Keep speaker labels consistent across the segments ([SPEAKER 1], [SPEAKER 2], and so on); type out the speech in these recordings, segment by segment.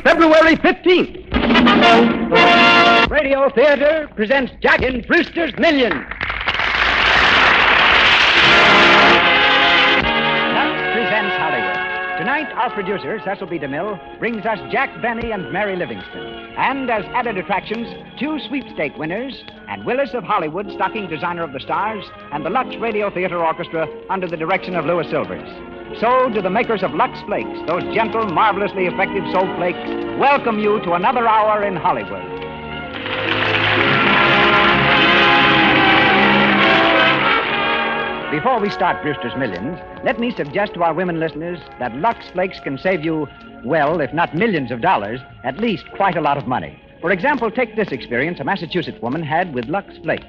[SPEAKER 1] February 15th. Radio Theater presents Jack in Brewster's Millions. Lux presents Hollywood. Tonight, our producer, Cecil B. DeMille, brings us Jack Benny and Mary Livingston. And as added attractions, 2 sweepstake winners, and Willis of Hollywood, stocking designer of the stars, and the Lux Radio Theater Orchestra under the direction of Louis Silvers. So, to the makers of Lux Flakes, those gentle, marvelously effective soap flakes, welcome you to another hour in Hollywood. Before we start Brewster's Millions, let me suggest to our women listeners that Lux Flakes can save you, well, if not millions of dollars, at least quite a lot of money. For example, take this experience a Massachusetts woman had with Lux Flakes.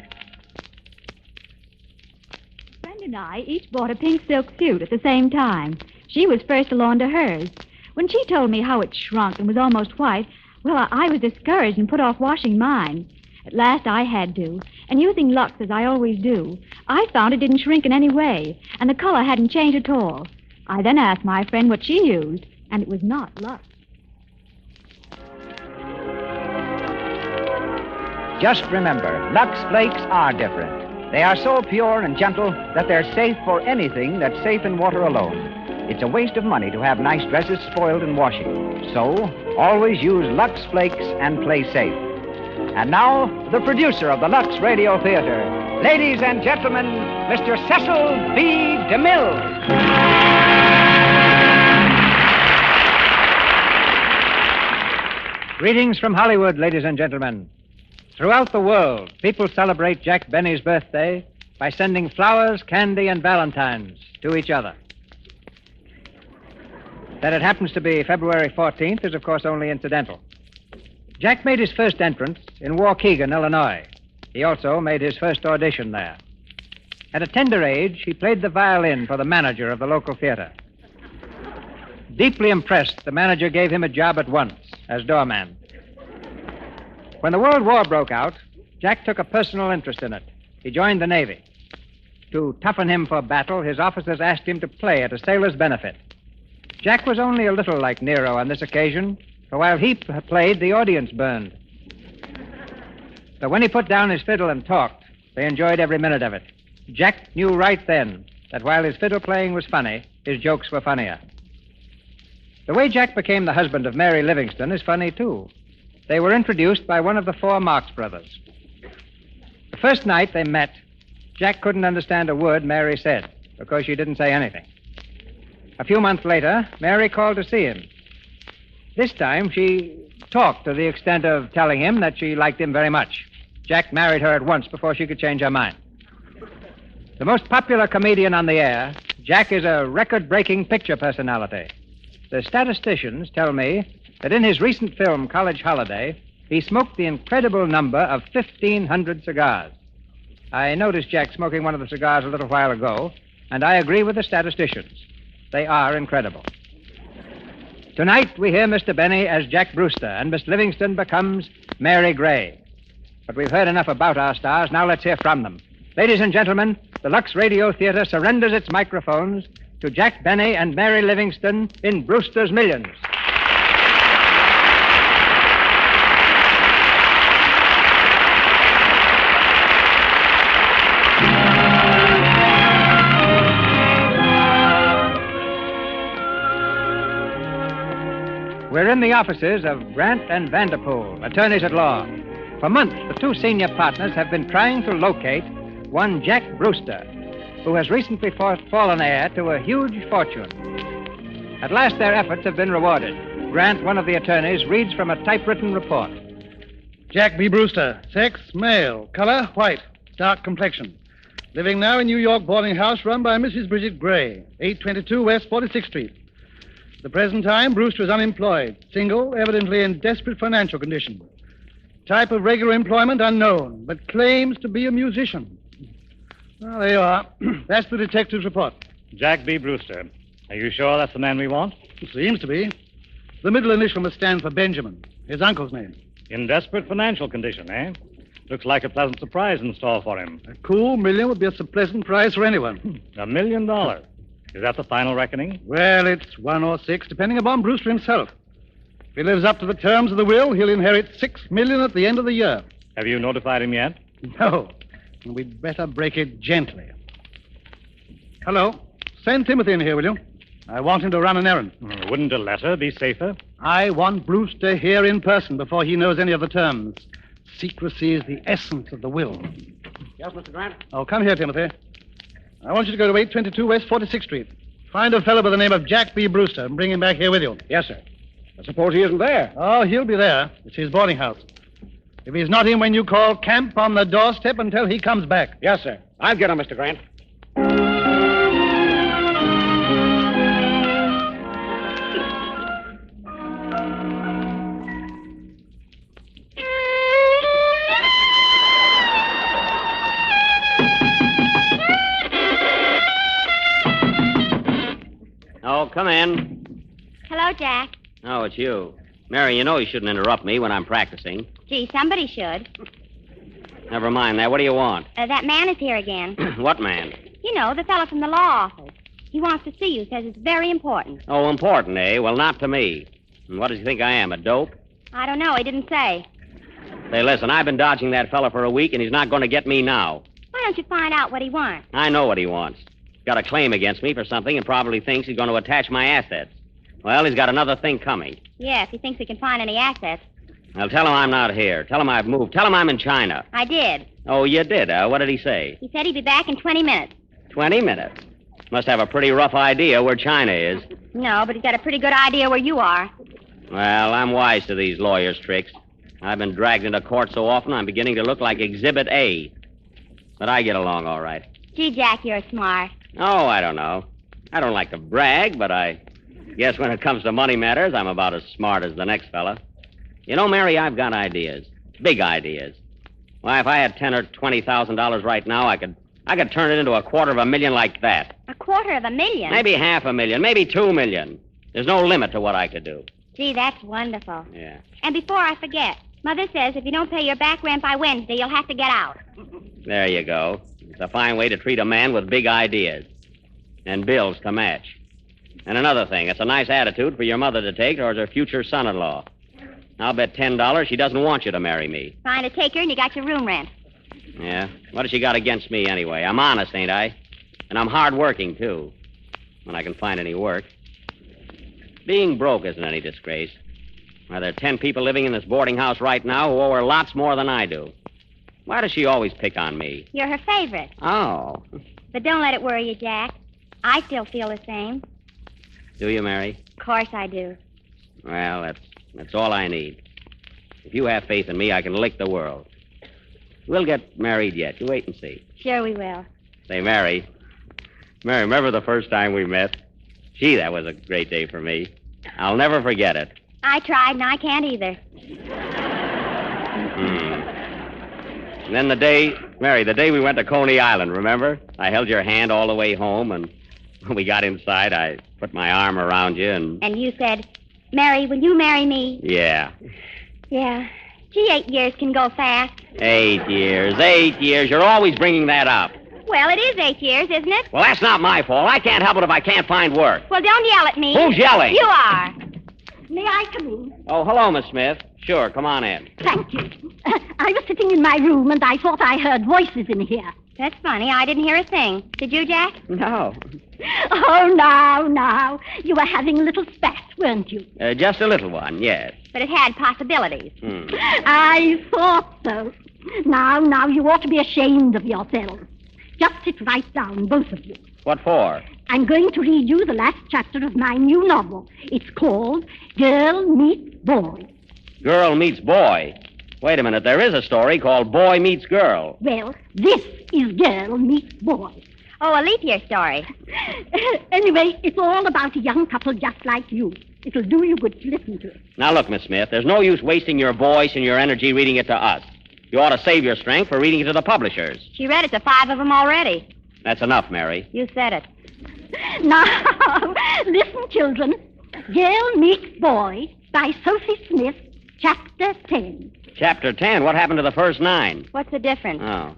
[SPEAKER 2] Friend and I each bought a pink silk suit at the same time. She was first along to hers. When she told me how it shrunk and was almost white, well, I was discouraged and put off washing mine. At last I had to, and using Lux as I always do, I found it didn't shrink in any way, and the color hadn't changed at all. I then asked my friend what she used, and it was not Lux.
[SPEAKER 1] Just remember, Lux Flakes are different. They are so pure and gentle that they're safe for anything that's safe in water alone. It's a waste of money to have nice dresses spoiled in washing. So, always use Lux Flakes and play safe. And now, the producer of the Lux Radio Theater, ladies and gentlemen, Mr. Cecil B. DeMille.
[SPEAKER 3] Greetings from Hollywood, ladies and gentlemen. Throughout the world, people celebrate Jack Benny's birthday by sending flowers, candy, and valentines to each other. That it happens to be February 14th is, of course, only incidental. Jack made his first entrance in Waukegan, Illinois. He also made his first audition there. At a tender age, he played the violin for the manager of the local theater. Deeply impressed, the manager gave him a job at once as doorman. When the World War broke out, Jack took a personal interest in it. He joined the Navy. To toughen him for battle, his officers asked him to play at a sailor's benefit. Jack was only a little like Nero on this occasion, for while he played, the audience burned. So when he put down his fiddle and talked, they enjoyed every minute of it. Jack knew right then that while his fiddle playing was funny, his jokes were funnier. The way Jack became the husband of Mary Livingston is funny, too. They were introduced by one of the 4 Marx brothers. The first night they met, Jack couldn't understand a word Mary said because she didn't say anything. A few months later, Mary called to see him. This time, she talked to the extent of telling him that she liked him very much. Jack married her at once before she could change her mind. The most popular comedian on the air, Jack is a record-breaking picture personality. The statisticians tell me that in his recent film, College Holiday, he smoked the incredible number of 1,500 cigars. I noticed Jack smoking one of the cigars a little while ago, and I agree with the statisticians. They are incredible. Tonight, we hear Mr. Benny as Jack Brewster, and Miss Livingston becomes Mary Gray. But we've heard enough about our stars. Now let's hear from them. Ladies and gentlemen, the Lux Radio Theater surrenders its microphones to Jack Benny and Mary Livingston in Brewster's Millions. We're in the offices of Grant and Vanderpool, attorneys at law. For months, the 2 senior partners have been trying to locate one Jack Brewster, who has recently fallen heir to a huge fortune. At last, their efforts have been rewarded. Grant, one of the attorneys, reads from a typewritten report.
[SPEAKER 4] Jack B. Brewster, sex, male, color, white, dark complexion. Living now in New York boarding house run by Mrs. Bridget Gray, 822 West 46th Street. At the present time, Brewster is unemployed, single, evidently in desperate financial condition. Type of regular employment unknown, but claims to be a musician. Well, there you are. That's the detective's report.
[SPEAKER 5] Jack B. Brewster. Are you sure that's the man we want?
[SPEAKER 4] It seems to be. The middle initial must stand for Benjamin, his uncle's name.
[SPEAKER 5] In desperate financial condition, eh? Looks like a pleasant surprise in store for him.
[SPEAKER 4] A cool $1 million would be a pleasant prize for anyone.
[SPEAKER 5] $1 million. Is that the final reckoning?
[SPEAKER 4] Well, it's 1 or 6, depending upon Brewster himself. he lives up to the terms of the will, he'll inherit $6 million at the end of the year.
[SPEAKER 5] Have you notified him yet?
[SPEAKER 4] No. We'd better break it gently. Hello. Send Timothy in here, will you? I want him to run an errand.
[SPEAKER 5] Wouldn't a letter be safer?
[SPEAKER 4] I want Brewster here in person before he knows any of the terms. Secrecy is the essence of the will.
[SPEAKER 1] Yes, Mr. Grant?
[SPEAKER 4] Oh, come here, Timothy. I want you to go to 822 West 46th Street. Find a fellow by the name of Jack B. Brewster and bring him back here with you.
[SPEAKER 1] Yes, sir. I suppose he isn't there.
[SPEAKER 4] Oh, he'll be there. It's his boarding house. If he's not in when you call, camp on the doorstep until he comes back.
[SPEAKER 1] Yes, sir. I'll get him, Mr. Grant.
[SPEAKER 6] Oh, come in.
[SPEAKER 2] Hello, Jack.
[SPEAKER 6] Oh, it's you. Mary, you know you shouldn't interrupt me when I'm practicing.
[SPEAKER 2] Gee, somebody should.
[SPEAKER 6] Never mind that. What do you want?
[SPEAKER 2] That man is here again.
[SPEAKER 6] What man?
[SPEAKER 2] You know, the fellow from the law office. He wants to see you, says it's very important.
[SPEAKER 6] Oh, important, eh? Well, not to me. And what does he think I am, a dope?
[SPEAKER 2] I don't know. He didn't say.
[SPEAKER 6] Say, listen, I've been dodging that fella for a week, and he's not going to get me now.
[SPEAKER 2] Why don't you find out what he wants?
[SPEAKER 6] I know what he wants. He's got a claim against me for something and probably thinks he's going to attach my assets. Well, he's got another thing coming.
[SPEAKER 2] Yeah, if he thinks he can find any assets.
[SPEAKER 6] Well, tell him I'm not here. Tell him I've moved. Tell him I'm in China.
[SPEAKER 2] I did.
[SPEAKER 6] Oh, you did, huh? What did he say?
[SPEAKER 2] He said he'd be back in 20 minutes.
[SPEAKER 6] 20 minutes. Must have a pretty rough idea where China is.
[SPEAKER 2] No, but he's got a pretty good idea where you are.
[SPEAKER 6] Well, I'm wise to these lawyers' tricks. I've been dragged into court so often I'm beginning to look like Exhibit A. But I get along all right.
[SPEAKER 2] Gee, Jack, you're smart.
[SPEAKER 6] Oh, I don't know. I don't like to brag, but I guess when it comes to money matters, I'm about as smart as the next fella. You know, Mary, I've got ideas. Big ideas. Why, if I had $10,000 or $20,000 right now, I could turn it into $250,000 like that.
[SPEAKER 2] $250,000?
[SPEAKER 6] Maybe $500,000, maybe $2 million. There's no limit to what I could do.
[SPEAKER 2] Gee, that's wonderful.
[SPEAKER 6] Yeah.
[SPEAKER 2] And before I forget, Mother says if you don't pay your back rent by Wednesday, you'll have to get out.
[SPEAKER 6] There you go. It's a fine way to treat a man with big ideas. And bills to match. And another thing, it's a nice attitude for your mother to take towards her future son-in-law. I'll bet $10 she doesn't want you to marry me.
[SPEAKER 2] Find a taker and you got your room rent.
[SPEAKER 6] Yeah? What has she got against me anyway? I'm honest, ain't I? And I'm hard-working, too. When I can find any work. Being broke isn't any disgrace. Why, there are 10 people living in this boarding house right now who owe her lots more than I do. Why does she always pick on me?
[SPEAKER 2] You're her favorite.
[SPEAKER 6] Oh.
[SPEAKER 2] But don't let it worry you, Jack. I still feel the same.
[SPEAKER 6] Do you, Mary?
[SPEAKER 2] Of course I do.
[SPEAKER 6] Well, that's all I need. If you have faith in me, I can lick the world. We'll get married yet. You wait and see.
[SPEAKER 2] Sure we will.
[SPEAKER 6] Say, Mary, remember the first time we met? Gee, that was a great day for me. I'll never forget it.
[SPEAKER 2] I tried, and I can't either.
[SPEAKER 6] And then the day we went to Coney Island, remember? I held your hand all the way home, and when we got inside, I put my arm around you, and...
[SPEAKER 2] And you said, Mary, will you marry me?
[SPEAKER 6] Yeah.
[SPEAKER 2] Yeah. Gee, 8 years can go fast.
[SPEAKER 6] 8 years. 8 years. You're always bringing that up.
[SPEAKER 2] Well, it is 8 years, isn't it?
[SPEAKER 6] Well, that's not my fault. I can't help it if I can't find work.
[SPEAKER 2] Well, don't yell at me.
[SPEAKER 6] Who's yelling?
[SPEAKER 2] You are.
[SPEAKER 7] May I come in?
[SPEAKER 6] Oh, hello, Miss Smith. Sure, come on in.
[SPEAKER 7] Thank you. I was sitting in my room and I thought I heard voices in here.
[SPEAKER 2] That's funny. I didn't hear a thing. Did you, Jack?
[SPEAKER 6] No.
[SPEAKER 7] Oh, now. You were having a little spat, weren't you?
[SPEAKER 6] Just a little one, yes.
[SPEAKER 2] But it had possibilities.
[SPEAKER 7] I thought so. Now, you ought to be ashamed of yourselves. Just sit right down, both of you.
[SPEAKER 6] What for?
[SPEAKER 7] I'm going to read you the last chapter of my new novel. It's called Girl Meets Boy.
[SPEAKER 6] Girl Meets Boy. Wait a minute, there is a story called Boy Meets Girl.
[SPEAKER 7] Well, this is Girl Meets Boy.
[SPEAKER 2] Oh, a leap year story.
[SPEAKER 7] Anyway, it's all about a young couple just like you. It'll do you good to listen to it.
[SPEAKER 6] Now, look, Miss Smith, there's no use wasting your voice and your energy reading it to us. You ought to save your strength for reading it to the publishers.
[SPEAKER 2] She read it to 5 of them already.
[SPEAKER 6] That's enough, Mary.
[SPEAKER 2] You said it.
[SPEAKER 7] Now, listen, children. Girl Meets Boy by Sophie Smith, Chapter 10.
[SPEAKER 6] Chapter 10? What happened to the first 9?
[SPEAKER 2] What's the difference?
[SPEAKER 6] Oh.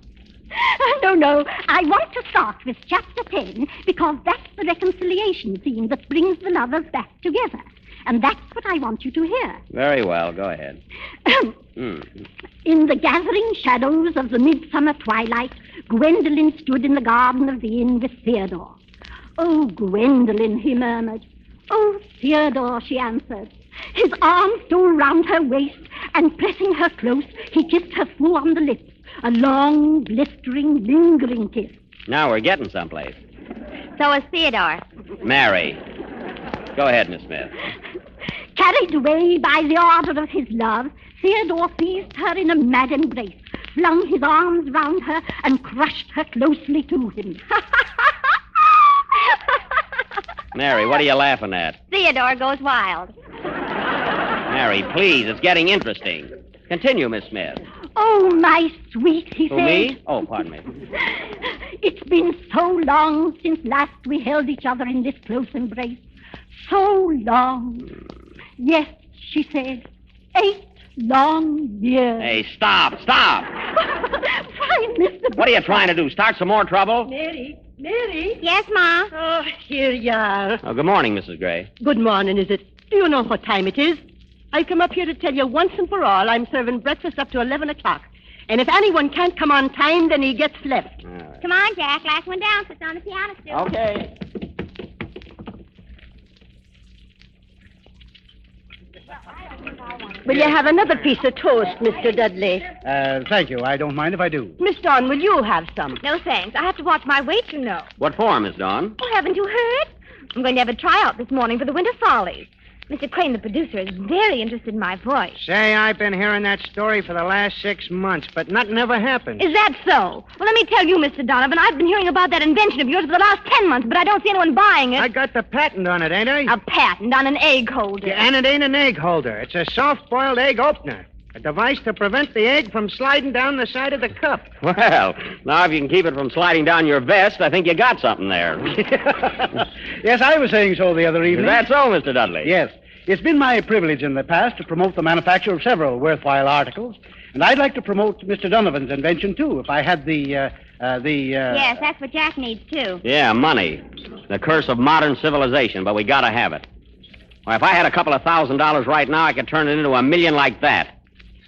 [SPEAKER 7] No. I want to start with chapter 10 because that's the reconciliation theme that brings the lovers back together. And that's what I want you to hear.
[SPEAKER 6] Very well. Go ahead.
[SPEAKER 7] In the gathering shadows of the midsummer twilight, Gwendolen stood in the garden of the inn with Theodore. Oh, Gwendolen, he murmured. Oh, Theodore, she answered. His arm stole round her waist, and pressing her close, he kissed her full on the lips. A long, blistering, lingering kiss.
[SPEAKER 6] Now we're getting someplace.
[SPEAKER 2] So is Theodore.
[SPEAKER 6] Mary. Go ahead, Miss Smith.
[SPEAKER 7] Carried away by the ardor of his love, Theodore seized her in a mad embrace, flung his arms round her, and crushed her closely to him.
[SPEAKER 6] Mary, what are you laughing at?
[SPEAKER 2] Theodore goes wild.
[SPEAKER 6] Mary, please, it's getting interesting. Continue, Miss Smith.
[SPEAKER 7] Oh, my sweet, he
[SPEAKER 6] Who,
[SPEAKER 7] said.
[SPEAKER 6] me? Oh, pardon me.
[SPEAKER 7] It's been so long since last we held each other in this close embrace. So long. Yes, she said. 8 long years.
[SPEAKER 6] Hey, stop.
[SPEAKER 7] Why, Mr.
[SPEAKER 6] What are you trying to do? Start some more trouble?
[SPEAKER 8] Mary?
[SPEAKER 2] Yes, Ma.
[SPEAKER 8] Oh, here you are.
[SPEAKER 6] Oh, good morning, Mrs. Gray.
[SPEAKER 8] Good morning, is it? Do you know what time it is? I've come up here to tell you once and for all I'm serving breakfast up to 11 o'clock. And if anyone can't come on time, then he gets left.
[SPEAKER 6] All right.
[SPEAKER 2] Come on, Jack. Last one down. Sits on the piano stool.
[SPEAKER 6] Okay.
[SPEAKER 8] Will you have another piece of toast, Mr. Dudley?
[SPEAKER 4] Thank you. I don't mind if I do.
[SPEAKER 8] Miss Dawn, will you have some?
[SPEAKER 2] No, thanks. I have to watch my weight, you know.
[SPEAKER 6] What for, Miss Dawn?
[SPEAKER 2] Oh, haven't you heard? I'm going to have a tryout this morning for the Winter Follies. Mr. Crane, the producer, is very interested in my voice.
[SPEAKER 3] Say, I've been hearing that story for the last 6 months, but nothing ever happened.
[SPEAKER 2] Is that so? Well, let me tell you, Mr. Donovan, I've been hearing about that invention of yours for the last 10 months, but I don't see anyone buying it.
[SPEAKER 3] I got the patent on it, ain't I?
[SPEAKER 2] A patent on an egg holder.
[SPEAKER 3] Yeah, and it ain't an egg holder. It's a soft-boiled egg opener. A device to prevent the egg from sliding down the side of the cup.
[SPEAKER 6] Well, now if you can keep it from sliding down your vest, I think you got something there.
[SPEAKER 4] Yes, I was saying so the other
[SPEAKER 6] Is
[SPEAKER 4] evening.
[SPEAKER 6] that so, Mr. Dudley?
[SPEAKER 4] Yes. It's been my privilege in the past to promote the manufacture of several worthwhile articles, and I'd like to promote Mr. Donovan's invention, too, if I had the
[SPEAKER 2] Yes, that's what Jack needs, too.
[SPEAKER 6] Yeah, money. The curse of modern civilization, but we gotta have it. Why, if I had a couple of $1,000 right now, I could turn it into $1 million like that.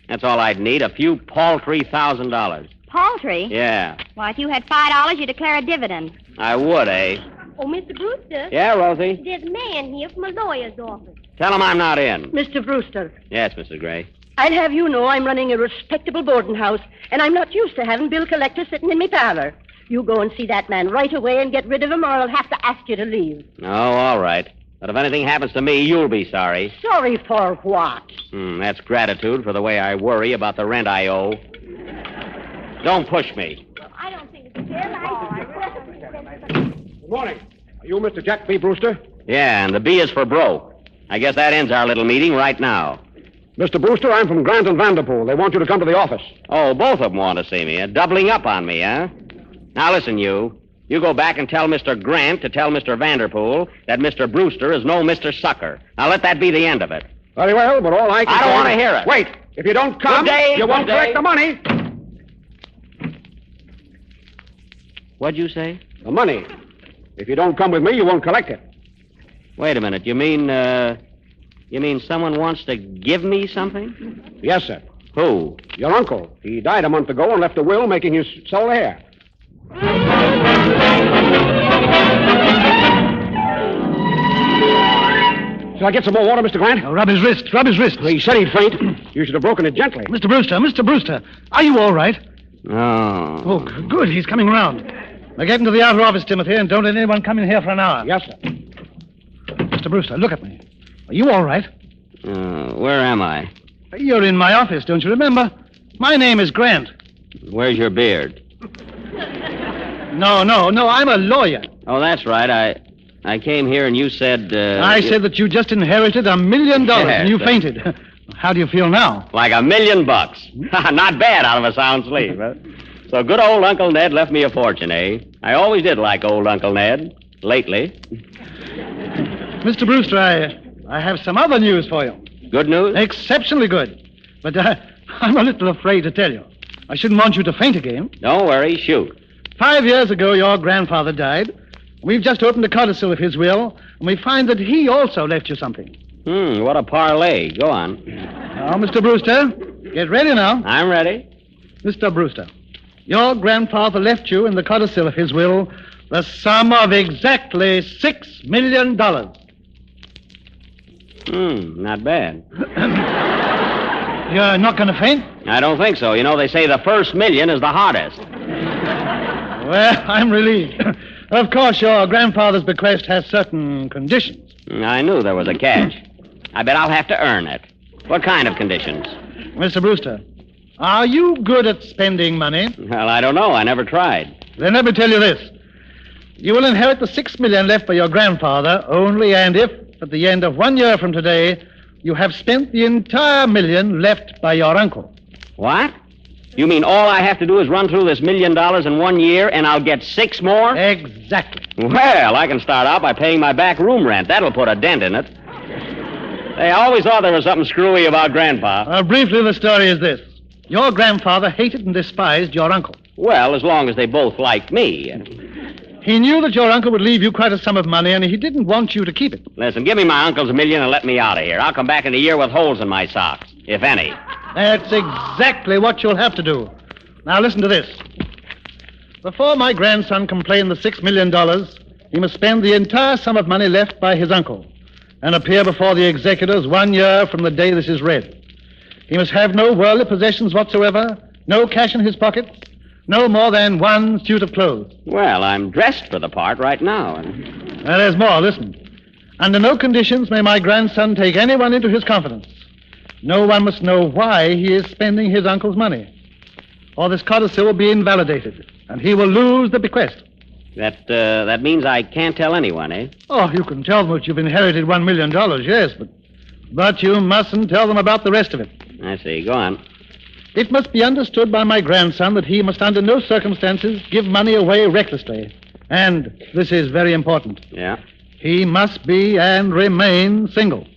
[SPEAKER 6] That's all I'd need, a few paltry $1,000.
[SPEAKER 2] Paltry?
[SPEAKER 6] Yeah,
[SPEAKER 2] Well, if you had $5, you'd declare a dividend.
[SPEAKER 6] I would, eh?
[SPEAKER 8] Oh, Mr. Brewster,
[SPEAKER 6] Yeah, Rosie?
[SPEAKER 8] there's a man here from a lawyer's office.
[SPEAKER 6] Tell him I'm not in.
[SPEAKER 8] Mr. Brewster,
[SPEAKER 6] Yes, Mrs. Gray.
[SPEAKER 8] I'll have you know I'm running a respectable boarding house, and I'm not used to having bill collectors sitting in my parlor. You go and see that man right away and get rid of him, or I'll have to ask you to leave.
[SPEAKER 6] Oh, all right. But if anything happens to me, you'll be sorry.
[SPEAKER 8] Sorry for what?
[SPEAKER 6] That's gratitude for the way I worry about the rent I owe. Don't push me.
[SPEAKER 2] I don't think it's fair.
[SPEAKER 9] Good morning. Are you Mr. Jack B. Brewster?
[SPEAKER 6] Yeah, and the B is for broke. I guess that ends our little meeting right now.
[SPEAKER 9] Mr. Brewster, I'm from Grant and Vanderpool. They want you to come to the office.
[SPEAKER 6] Oh, both of them want to see me. Doubling up on me, huh? Now, listen, you. You go back and tell Mr. Grant to tell Mr. Vanderpool that Mr. Brewster is no Mr. Sucker. Now, let that be the end of it.
[SPEAKER 9] Very well, but all I can
[SPEAKER 6] I don't
[SPEAKER 9] say-
[SPEAKER 6] want to hear it.
[SPEAKER 9] Wait. If you don't come,
[SPEAKER 6] Good day,
[SPEAKER 9] you won't
[SPEAKER 6] good day.
[SPEAKER 9] collect the money.
[SPEAKER 6] What'd you say?
[SPEAKER 9] The money. If you don't come with me, you won't collect it.
[SPEAKER 6] Wait a minute. You mean someone wants to give me something?
[SPEAKER 9] Yes, sir.
[SPEAKER 6] Who?
[SPEAKER 9] Your uncle. He died a month ago and left a will making his sole heir. Shall I get some more water, Mr. Grant?
[SPEAKER 4] Rub his wrist.
[SPEAKER 9] He said he'd faint. You should have broken it gently.
[SPEAKER 4] Mr. Brewster, are you all right?
[SPEAKER 6] Oh.
[SPEAKER 4] Oh, good. He's coming around. Now get into the outer office, Timothy, and don't let anyone come in here for an hour.
[SPEAKER 9] Yes, sir.
[SPEAKER 4] Mr. Brewster, look at me. Are you all right?
[SPEAKER 6] Where am I?
[SPEAKER 4] You're in my office, don't you remember? My name is Grant.
[SPEAKER 6] Where's your beard?
[SPEAKER 4] No, I'm a lawyer.
[SPEAKER 6] Oh, that's right. I came here and you said...
[SPEAKER 4] I said that you just inherited $1 million and you
[SPEAKER 6] Yes,
[SPEAKER 4] fainted. How do you feel now?
[SPEAKER 6] Like $1 million. Not bad out of a sound sleep, huh? So good old Uncle Ned left me a fortune, eh? I always did like old Uncle Ned. Lately.
[SPEAKER 4] Mr. Brewster, I have some other news for you.
[SPEAKER 6] Good news?
[SPEAKER 4] Exceptionally good. But I'm a little afraid to tell you. I shouldn't want you to faint again.
[SPEAKER 6] Don't worry, shoot.
[SPEAKER 4] 5 years ago, your grandfather died. We've just opened a codicil of his will, and we find that he also left you something.
[SPEAKER 6] What a parlay. Go on.
[SPEAKER 4] Now, Mr. Brewster, get ready now.
[SPEAKER 6] I'm ready.
[SPEAKER 4] Mr. Brewster, your grandfather left you in the codicil of his will the sum of exactly $6 million.
[SPEAKER 6] Not bad.
[SPEAKER 4] You're not going to faint?
[SPEAKER 6] I don't think so. You know, they say the first million is the hardest.
[SPEAKER 4] Well, I'm relieved. Of course, your grandfather's bequest has certain conditions.
[SPEAKER 6] I knew there was a catch. I bet I'll have to earn it. What kind of conditions?
[SPEAKER 4] Mr. Brewster, are you good at spending money?
[SPEAKER 6] Well, I don't know. I never tried.
[SPEAKER 4] Then let me tell you this. You will inherit the $6 million left by your grandfather only and if, at the end of 1 year from today, you have spent the entire million left by your uncle.
[SPEAKER 6] What? You mean all I have to do is run through this $1 million in 1 year and I'll get 6 more?
[SPEAKER 4] Exactly.
[SPEAKER 6] Well, I can start out by paying my back room rent. That'll put a dent in it. Hey, I always thought there was something screwy about Grandpa.
[SPEAKER 4] Briefly, the story is this. Your grandfather hated and despised your uncle.
[SPEAKER 6] Well, as long as they both liked me.
[SPEAKER 4] He knew that your uncle would leave you quite a sum of money, and he didn't want you to keep it.
[SPEAKER 6] Listen, give me my uncle's $1 million and let me out of here. I'll come back in a year with holes in my socks, if any.
[SPEAKER 4] That's exactly what you'll have to do. Now, listen to this. Before my grandson can claim the $6 million, he must spend the entire sum of money left by his uncle and appear before the executors 1 year from the day this is read. He must have no worldly possessions whatsoever, no cash in his pockets, no more than 1 suit of clothes.
[SPEAKER 6] Well, I'm dressed for the part right now.
[SPEAKER 4] Now, there's more. Listen. Under no conditions may my grandson take anyone into his confidence. No one must know why he is spending his uncle's money, or this codicil will be invalidated, and he will lose the bequest.
[SPEAKER 6] That means I can't tell anyone, eh?
[SPEAKER 4] Oh, you can tell them that you've inherited $1 million, yes, but you mustn't tell them about the rest of it.
[SPEAKER 6] I see. Go on.
[SPEAKER 4] It must be understood by my grandson that he must under no circumstances give money away recklessly. And this is very important.
[SPEAKER 6] Yeah?
[SPEAKER 4] He must be and remain single.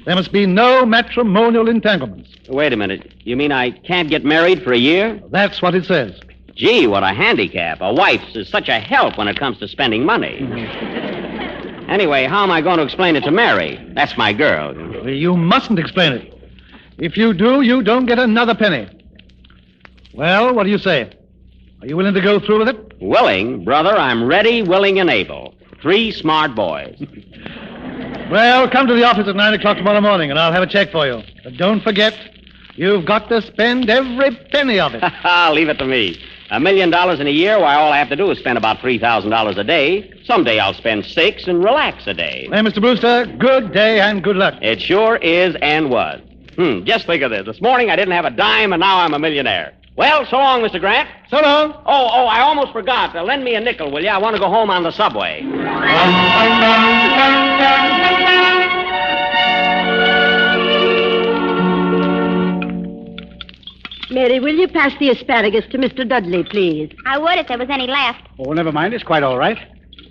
[SPEAKER 4] There must be no matrimonial entanglements.
[SPEAKER 6] Wait a minute. You mean I can't get married for a year?
[SPEAKER 4] That's what it says.
[SPEAKER 6] Gee, what a handicap. A wife is such a help when it comes to spending money. Anyway, how am I going to explain it to Mary? That's my girl.
[SPEAKER 4] You mustn't explain it. If you do, you don't get another penny. Well, what do you say? Are you willing to go through with it?
[SPEAKER 6] Willing? Brother, I'm ready, willing, and able. 3 smart boys.
[SPEAKER 4] Well, come to the office at 9 o'clock tomorrow morning, and I'll have a check for you. But don't forget, you've got to spend every penny of it.
[SPEAKER 6] Leave it to me. $1 million in a year, why, all I have to do is spend about $3,000 a day. Someday I'll spend 6 and relax a day.
[SPEAKER 4] Hey, Mr. Brewster, good day and good luck.
[SPEAKER 6] It sure is and was. Just think of this. This morning I didn't have a dime, and now I'm a millionaire. Well, so long, Mr. Grant.
[SPEAKER 4] So long.
[SPEAKER 6] Oh, I almost forgot. Lend me a nickel, will you? I want to go home on the subway.
[SPEAKER 8] Mary, will you pass the asparagus to Mr. Dudley, please?
[SPEAKER 2] I would if there was any left.
[SPEAKER 3] Oh, never mind. It's quite all right.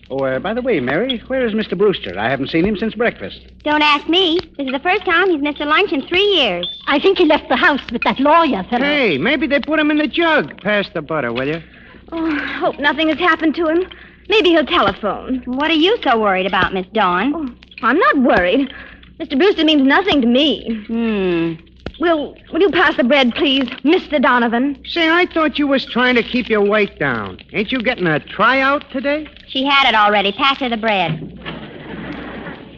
[SPEAKER 3] Oh, by the way, Mary, where is Mr. Brewster? I haven't seen him since breakfast.
[SPEAKER 2] Don't ask me. This is the first time he's missed a lunch in 3 years.
[SPEAKER 7] I think he left the house with that lawyer fellow.
[SPEAKER 3] Hey, maybe they put him in the jug. Pass the butter, will you?
[SPEAKER 2] Oh, I hope nothing has happened to him. Maybe he'll telephone. What are you so worried about, Miss Dawn? Oh, I'm not worried. Mr. Brewster means nothing to me. Will you pass the bread, please, Mr. Donovan?
[SPEAKER 3] Say, I thought you was trying to keep your weight down. Ain't you getting a tryout today?
[SPEAKER 2] She had it already. Pass her the bread.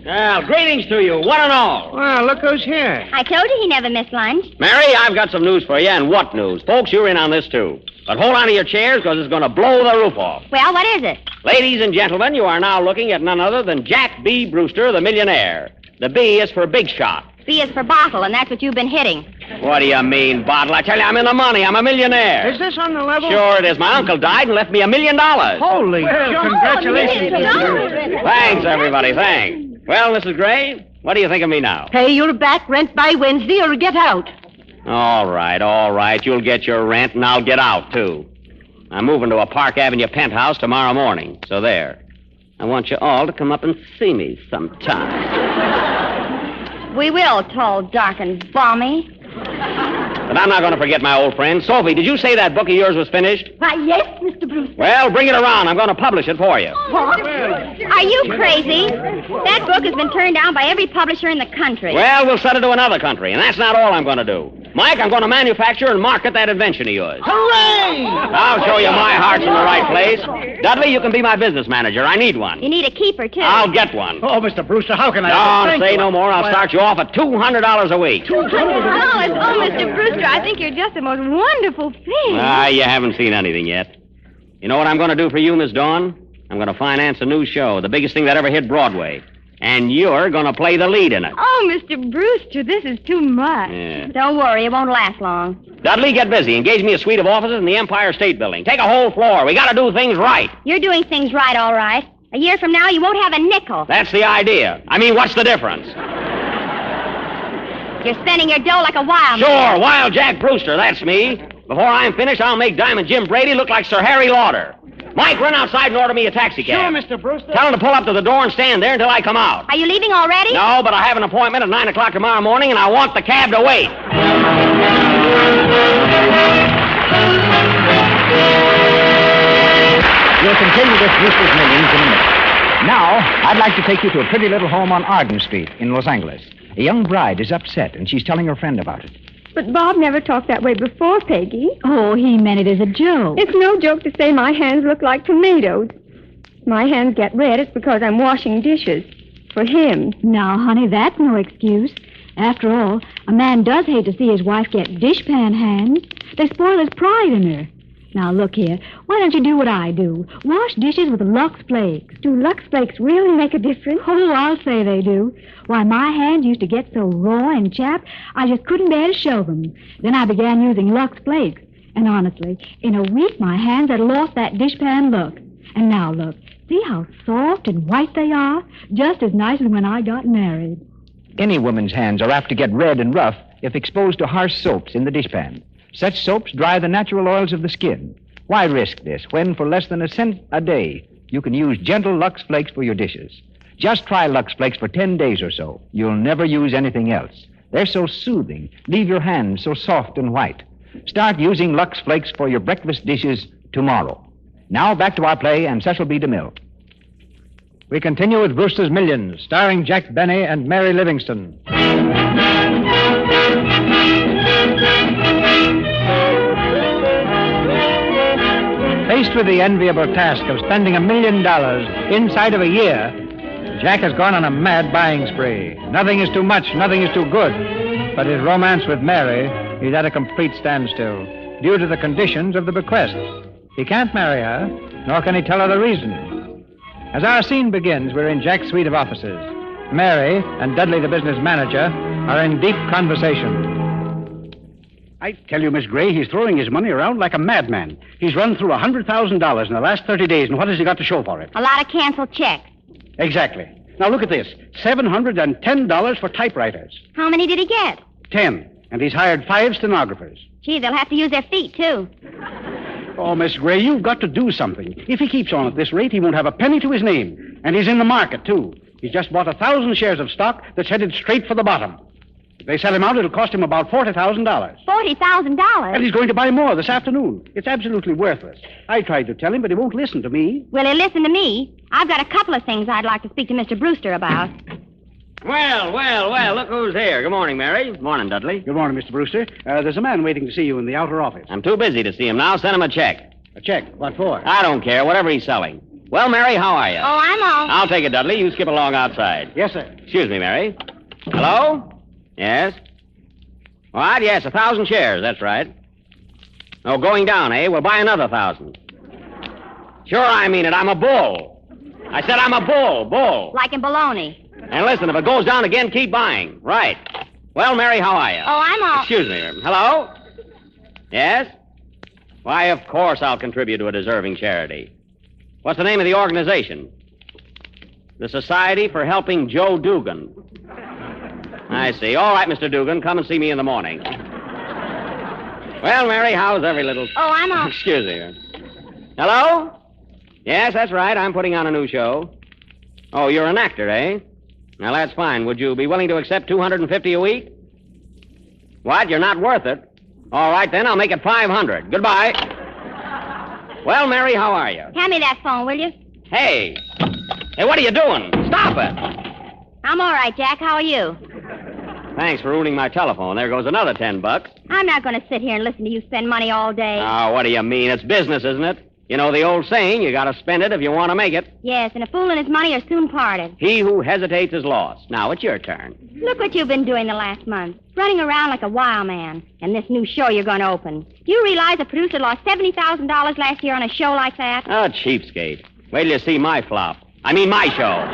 [SPEAKER 6] Well, greetings to you, one and all.
[SPEAKER 3] Well, look who's here.
[SPEAKER 2] I told you he never missed lunch.
[SPEAKER 6] Mary, I've got some news for you, and what news? Folks, you're in on this, too. But hold on to your chairs, because it's going to blow the roof off.
[SPEAKER 2] Well, what is it?
[SPEAKER 6] Ladies and gentlemen, you are now looking at none other than Jack B. Brewster, the millionaire. The B is for big shot.
[SPEAKER 2] B is for bottle, and that's what you've been hitting.
[SPEAKER 6] What do you mean, bottle? I tell you, I'm in the money. I'm a millionaire.
[SPEAKER 3] Is this on the level?
[SPEAKER 6] Sure it is. My uncle died and left me $1 million.
[SPEAKER 3] Holy congratulations.
[SPEAKER 6] Thanks, everybody. Thanks. Well, Mrs. Gray, what do you think of me now?
[SPEAKER 8] Pay your back rent by Wednesday or get out.
[SPEAKER 6] All right. You'll get your rent, and I'll get out, too. I'm moving to a Park Avenue penthouse tomorrow morning, so there. I want you all to come up and see me sometime.
[SPEAKER 2] We will, tall, dark, and balmy.
[SPEAKER 6] But I'm not going to forget my old friend. Sophie, did you say that book of yours was finished?
[SPEAKER 7] Why, yes, Mr. Brewster.
[SPEAKER 6] Well, bring it around. I'm going to publish it for you.
[SPEAKER 7] What?
[SPEAKER 2] Are you crazy? That book has been turned down by every publisher in the country.
[SPEAKER 6] Well, we'll send it to another country, and that's not all I'm going to do. Mike, I'm going to manufacture and market that invention of yours.
[SPEAKER 4] Hooray!
[SPEAKER 6] I'll show you my heart's in the right place. Dudley, you can be my business manager. I need one.
[SPEAKER 2] You need a keeper, too.
[SPEAKER 6] I'll get one.
[SPEAKER 4] Oh, Mr. Brewster, how can I...
[SPEAKER 6] Don't say no more. I'll start you off at $200 a week.
[SPEAKER 2] Oh, Mr. Brewster, I think you're just the most wonderful thing.
[SPEAKER 6] You haven't seen anything yet. You know what I'm going to do for you, Miss Dawn? I'm going to finance a new show, the biggest thing that ever hit Broadway. And you're going to play the lead in it.
[SPEAKER 2] Oh, Mr. Brewster, this is too much.
[SPEAKER 6] Yeah.
[SPEAKER 2] Don't worry, it won't last long.
[SPEAKER 6] Dudley, get busy. Engage me a suite of offices in the Empire State Building. Take a whole floor. We got to do things right.
[SPEAKER 2] You're doing things right, all right. A year from now, you won't have a nickel.
[SPEAKER 6] That's the idea. I mean, what's the difference?
[SPEAKER 2] You're spending your dough like a wild
[SPEAKER 6] Sure,
[SPEAKER 2] man.
[SPEAKER 6] Wild Jack Brewster, that's me. Before I'm finished, I'll make Diamond Jim Brady look like Sir Harry Lauder. Mike, run outside and order me a taxi cab.
[SPEAKER 4] Sure, Mr. Brewster.
[SPEAKER 6] Tell him to pull up to the door and stand there until I come out.
[SPEAKER 2] Are you leaving already?
[SPEAKER 6] No, but I have an appointment at 9 o'clock tomorrow morning, and I want the cab to wait.
[SPEAKER 1] We'll continue with Brewster's Millions in a minute. Now, I'd like to take you to a pretty little home on Arden Street in Los Angeles. A young bride is upset, and she's telling her friend about it.
[SPEAKER 10] But Bob never talked that way before, Peggy.
[SPEAKER 2] Oh, he meant it as a joke.
[SPEAKER 10] It's no joke to say my hands look like tomatoes. If my hands get red, it's because I'm washing dishes. For him.
[SPEAKER 2] Now, honey, that's no excuse. After all, a man does hate to see his wife get dishpan hands. They spoil his pride in her. Now, look here. Why don't you do what I do? Wash dishes with Lux Flakes.
[SPEAKER 10] Do Lux Flakes really make a difference?
[SPEAKER 2] Oh, I'll say they do. Why, my hands used to get so raw and chapped, I just couldn't bear to show them. Then I began using Lux Flakes. And honestly, in a week, my hands had lost that dishpan look. And now, look. See how soft and white they are? Just as nice as when I got married.
[SPEAKER 1] Any woman's hands are apt to get red and rough if exposed to harsh soaps in the dishpan. Such soaps dry the natural oils of the skin. Why risk this when, for less than a cent a day, you can use gentle Lux Flakes for your dishes? Just try Lux Flakes for 10 days or so. You'll never use anything else. They're so soothing, leave your hands so soft and white. Start using Lux Flakes for your breakfast dishes tomorrow. Now back to our play and Cecil B. DeMille.
[SPEAKER 3] We continue with Brewster's Millions, starring Jack Benny and Mary Livingston. Faced with the enviable task of spending $1 million inside of a year, Jack has gone on a mad buying spree. Nothing is too much, nothing is too good. But his romance with Mary is at a complete standstill due to the conditions of the bequest. He can't marry her, nor can he tell her the reason. As our scene begins, we're in Jack's suite of offices. Mary and Dudley, the business manager, are in deep conversation.
[SPEAKER 9] I tell you, Miss Gray, he's throwing his money around like a madman. He's run through $100,000 in the last 30 days, and what has he got to show for it?
[SPEAKER 2] A lot of canceled checks.
[SPEAKER 9] Exactly. Now look at this. $710 for typewriters.
[SPEAKER 2] How many did he get?
[SPEAKER 9] 10. And he's hired 5 stenographers.
[SPEAKER 2] Gee, they'll have to use their feet, too.
[SPEAKER 9] Oh, Miss Gray, you've got to do something. If he keeps on at this rate, he won't have a penny to his name. And he's in the market, too. He's just bought 1,000 shares of stock that's headed straight for the bottom. If they sell him out, it'll cost him about $40,000.
[SPEAKER 2] $40,000?
[SPEAKER 9] And he's going to buy more this afternoon. It's absolutely worthless. I tried to tell him, but he won't listen to me.
[SPEAKER 2] Will he listen to me? I've got a couple of things I'd like to speak to Mr. Brewster about.
[SPEAKER 6] Well, look who's here. Good morning, Mary. Morning, Dudley.
[SPEAKER 9] Good morning, Mr. Brewster. There's a man waiting to see you in the outer office.
[SPEAKER 6] I'm too busy to see him now. Send him a check.
[SPEAKER 9] A check? What for?
[SPEAKER 6] I don't care. Whatever he's selling. Well, Mary, how are you?
[SPEAKER 2] Oh, I'm all.
[SPEAKER 6] I'll take it, Dudley. You skip along outside.
[SPEAKER 9] Yes, sir.
[SPEAKER 6] Excuse me, Mary. Hello? Yes? What? Yes, 1,000 shares. That's right. Oh, going down, eh? We'll buy another 1,000. Sure, I mean it. I'm a bull. I said I'm a bull.
[SPEAKER 2] Like in baloney.
[SPEAKER 6] And listen, if it goes down again, keep buying. Right. Well, Mary, how are you?
[SPEAKER 2] Oh, I'm all.
[SPEAKER 6] Excuse me. Hello? Yes? Why, of course I'll contribute to a deserving charity. What's the name of the organization? The Society for Helping Joe Dugan. I see. All right, Mr. Dugan, come and see me in the morning. Well, Mary, how's every little...
[SPEAKER 2] Oh, I'm all.
[SPEAKER 6] Excuse me. Hello? Yes, that's right. I'm putting on a new show. Oh, you're an actor, eh? Now, that's fine. Would you be willing to accept $250 a week? What? You're not worth it? All right, then. I'll make it 500. Goodbye. Well, Mary, how are you?
[SPEAKER 2] Hand me that phone, will you?
[SPEAKER 6] Hey. Hey, what are you doing? Stop it.
[SPEAKER 2] I'm all right, Jack. How are you?
[SPEAKER 6] Thanks for ruining my telephone. There goes another $10.
[SPEAKER 2] I'm not going to sit here and listen to you spend money all day.
[SPEAKER 6] Oh, what do you mean? It's business, isn't it? You know the old saying, you got to spend it if you want to make it.
[SPEAKER 2] Yes, and a fool and his money are soon parted.
[SPEAKER 6] He who hesitates is lost. Now it's your turn.
[SPEAKER 2] Look what you've been doing the last month. Running around like a wild man. And this new show you're going to open. Do you realize a producer lost $70,000 last year on a show like that?
[SPEAKER 6] Oh, cheapskate. Wait till you see my flop. I mean my show.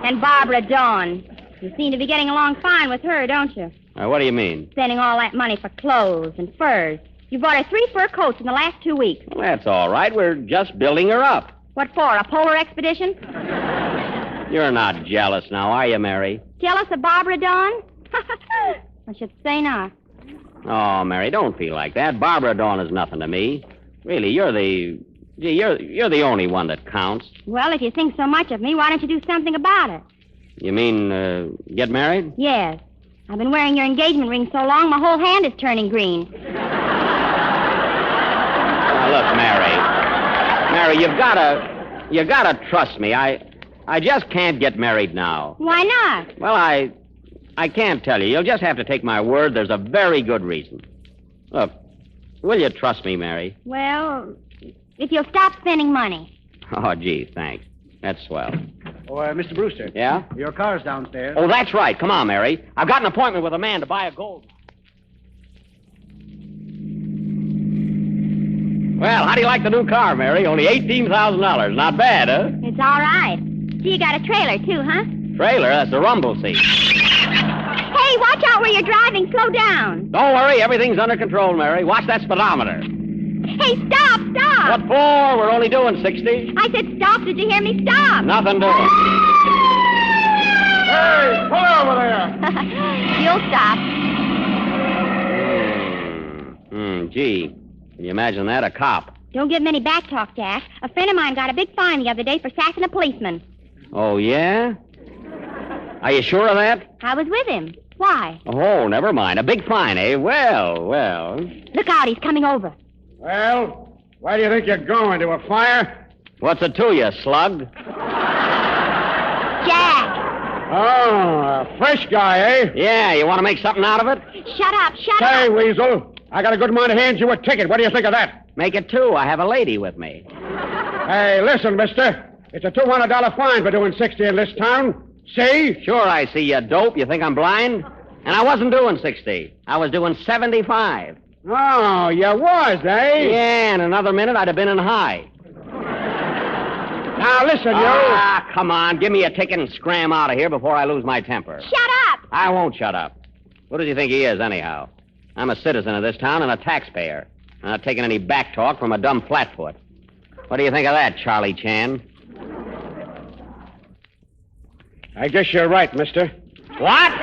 [SPEAKER 2] And Barbara Dawn. You seem to be getting along fine with her, don't you?
[SPEAKER 6] What do you mean?
[SPEAKER 2] Spending all that money for clothes and furs. You bought her 3 fur coats in the last 2 weeks.
[SPEAKER 6] Well, that's all right. We're just building her up.
[SPEAKER 2] What for, a polar expedition?
[SPEAKER 6] You're not jealous now, are you, Mary?
[SPEAKER 2] Jealous of Barbara Dawn? I should say not.
[SPEAKER 6] Oh, Mary, don't feel like that. Barbara Dawn is nothing to me. Really, you're the only one that counts.
[SPEAKER 2] Well, if you think so much of me, why don't you do something about it?
[SPEAKER 6] You mean, get married?
[SPEAKER 2] Yes. I've been wearing your engagement ring so long, my whole hand is turning green.
[SPEAKER 6] Now, look, Mary, you gotta trust me. I just can't get married now.
[SPEAKER 2] Why not?
[SPEAKER 6] Well, I can't tell you. You'll just have to take my word. There's a very good reason. Look, will you trust me, Mary?
[SPEAKER 2] Well, if you'll stop spending money.
[SPEAKER 6] Oh, gee, thanks. That's swell.
[SPEAKER 9] Oh, Mr. Brewster.
[SPEAKER 6] Yeah?
[SPEAKER 9] Your car's downstairs.
[SPEAKER 6] Oh, that's right. Come on, Mary. I've got an appointment with a man to buy a gold. Well, how do you like the new car, Mary? Only $18,000. Not bad, huh?
[SPEAKER 2] It's all right. See, you got a trailer, too, huh?
[SPEAKER 6] Trailer? That's the rumble seat.
[SPEAKER 2] Hey, watch out where you're driving. Slow down.
[SPEAKER 6] Don't worry. Everything's under control, Mary. Watch that speedometer.
[SPEAKER 2] Hey, stop.
[SPEAKER 6] What for? We're only doing 60.
[SPEAKER 2] I said stop. Did you hear me? Stop.
[SPEAKER 6] Nothing doing.
[SPEAKER 9] Hey, pull over there.
[SPEAKER 2] You'll stop.
[SPEAKER 6] Gee. Can you imagine that? A cop.
[SPEAKER 2] Don't give him any back talk, Jack. A friend of mine got a big fine the other day for sacking a policeman.
[SPEAKER 6] Oh, yeah? Are you sure of that?
[SPEAKER 2] I was with him. Why?
[SPEAKER 6] Oh, never mind. A big fine, eh? Well.
[SPEAKER 2] Look out, he's coming over.
[SPEAKER 9] Well, where do you think you're going? To a fire?
[SPEAKER 6] What's it to you, slug?
[SPEAKER 2] Jack!
[SPEAKER 9] Oh, a fresh guy, eh?
[SPEAKER 6] Yeah, you want to make something out of it?
[SPEAKER 2] Shut up.
[SPEAKER 9] Say, Weasel, I got a good mind to hand you a ticket. What do you think of that?
[SPEAKER 6] Make it 2. I have a lady with me.
[SPEAKER 9] Hey, listen, mister. It's a $200 fine for doing 60 in this town. See?
[SPEAKER 6] Sure, I see, you dope. You think I'm blind? And I wasn't doing 60. I was doing 75.
[SPEAKER 9] Oh, you was, eh?
[SPEAKER 6] Yeah, in another minute, I'd have been in high.
[SPEAKER 9] Now, listen, you.
[SPEAKER 6] Ah, come on. Give me a ticket and scram out of here before I lose my temper.
[SPEAKER 2] Shut up!
[SPEAKER 6] I won't shut up. What does he think he is, anyhow? I'm a citizen of this town and a taxpayer. I'm not taking any back talk from a dumb flatfoot. What do you think of that, Charlie Chan?
[SPEAKER 9] I guess you're right, mister.
[SPEAKER 6] What?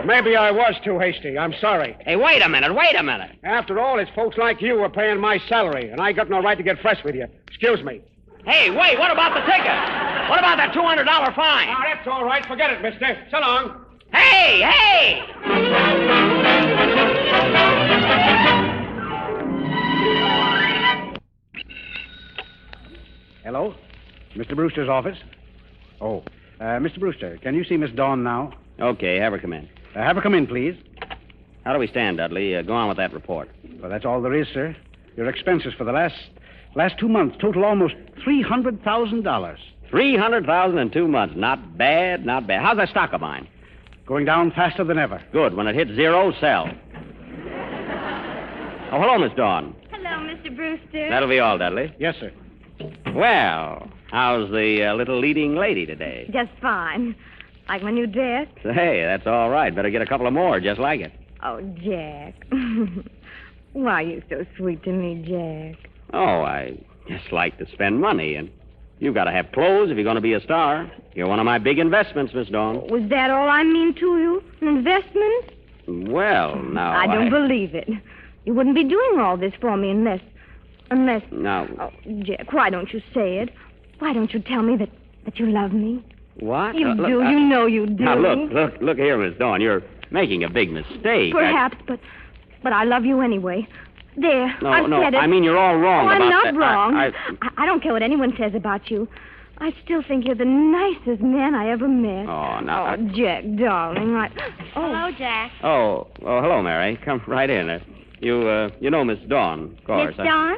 [SPEAKER 9] Maybe I was too hasty. I'm sorry.
[SPEAKER 6] Hey, wait a minute.
[SPEAKER 9] After all, it's folks like you who are paying my salary, and I got no right to get fresh with you. Excuse me.
[SPEAKER 6] Hey, wait, what about the ticket? What about that $200 fine?
[SPEAKER 9] Oh, that's all right. Forget it, mister. So long.
[SPEAKER 6] Hey!
[SPEAKER 9] Hello? Mr. Brewster's office? Oh, Mr. Brewster, can you see Miss Dawn now?
[SPEAKER 6] Okay, have her come in.
[SPEAKER 9] Have her come in, please.
[SPEAKER 6] How do we stand, Dudley? Go on with that report.
[SPEAKER 9] Well, that's all there is, sir. Your expenses for the last 2 months total almost $300,000.
[SPEAKER 6] $300,000 in 2 months. Not bad. How's that stock of mine?
[SPEAKER 9] Going down faster than ever.
[SPEAKER 6] Good. When it hits 0, sell. Oh, hello, Miss Dawn.
[SPEAKER 2] Hello, Mr. Brewster.
[SPEAKER 6] That'll be all, Dudley.
[SPEAKER 9] Yes, sir.
[SPEAKER 6] Well, how's the little leading lady today?
[SPEAKER 10] Just fine. Like my new dress?
[SPEAKER 6] Hey, that's all right. Better get a couple of more just like it.
[SPEAKER 10] Oh, Jack. Why are you so sweet to me, Jack?
[SPEAKER 6] Oh, I just like to spend money, and you've got to have clothes if you're going to be a star. You're one of my big investments, Miss Dawn.
[SPEAKER 10] Was that all I mean to you? An investment?
[SPEAKER 6] Well, now,
[SPEAKER 10] I don't believe it. You wouldn't be doing all this for me unless...
[SPEAKER 6] No.
[SPEAKER 10] Oh, Jack, why don't you say it? Why don't you tell me that you love me?
[SPEAKER 6] What?
[SPEAKER 10] You do. You know you do.
[SPEAKER 6] Now, look here, Miss Dawn. You're making a big mistake.
[SPEAKER 10] Perhaps, but I love you anyway. There, I've said it.
[SPEAKER 6] I mean, you're all wrong
[SPEAKER 10] I'm
[SPEAKER 6] about
[SPEAKER 10] not
[SPEAKER 6] that.
[SPEAKER 10] wrong.
[SPEAKER 6] I-
[SPEAKER 10] I don't care what anyone says about you. I still think you're the nicest man I ever met.
[SPEAKER 6] Oh, now.
[SPEAKER 10] Oh, Jack, darling,
[SPEAKER 2] Hello, Jack.
[SPEAKER 6] Oh, hello, Mary. Come right in. You know Miss Dawn, of course.
[SPEAKER 2] Miss Dawn?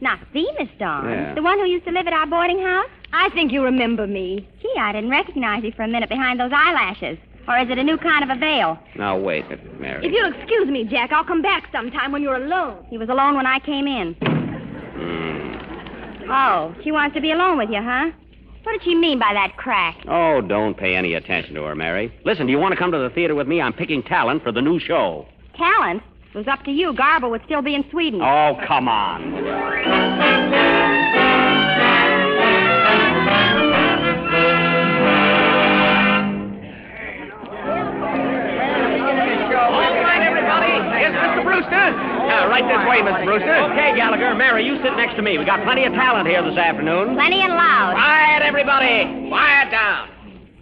[SPEAKER 2] Not the Miss Dawn.
[SPEAKER 6] Yeah.
[SPEAKER 2] The one who used to live at our boarding house?
[SPEAKER 10] I think you remember me.
[SPEAKER 2] Gee, I didn't recognize you for a minute behind those eyelashes. Or is it a new kind of a veil?
[SPEAKER 6] Now, wait, Mary.
[SPEAKER 10] If you'll excuse me, Jack, I'll come back sometime when you're alone.
[SPEAKER 2] He was alone when I came in.
[SPEAKER 6] Hmm.
[SPEAKER 2] Oh, she wants to be alone with you, huh? What did she mean by that crack?
[SPEAKER 6] Oh, don't pay any attention to her, Mary. Listen, do you want to come to the theater with me? I'm picking talent for the new show.
[SPEAKER 2] Talent? It was up to you. Garbo would still be in Sweden.
[SPEAKER 6] Oh, come on.
[SPEAKER 1] All right, everybody. Here's Mr. Brewster. Right this way, Mr. Brewster.
[SPEAKER 6] Okay, Gallagher. Mary, you sit next to me. We got plenty of talent here this afternoon.
[SPEAKER 2] Plenty and loud.
[SPEAKER 1] Quiet, everybody. Quiet down.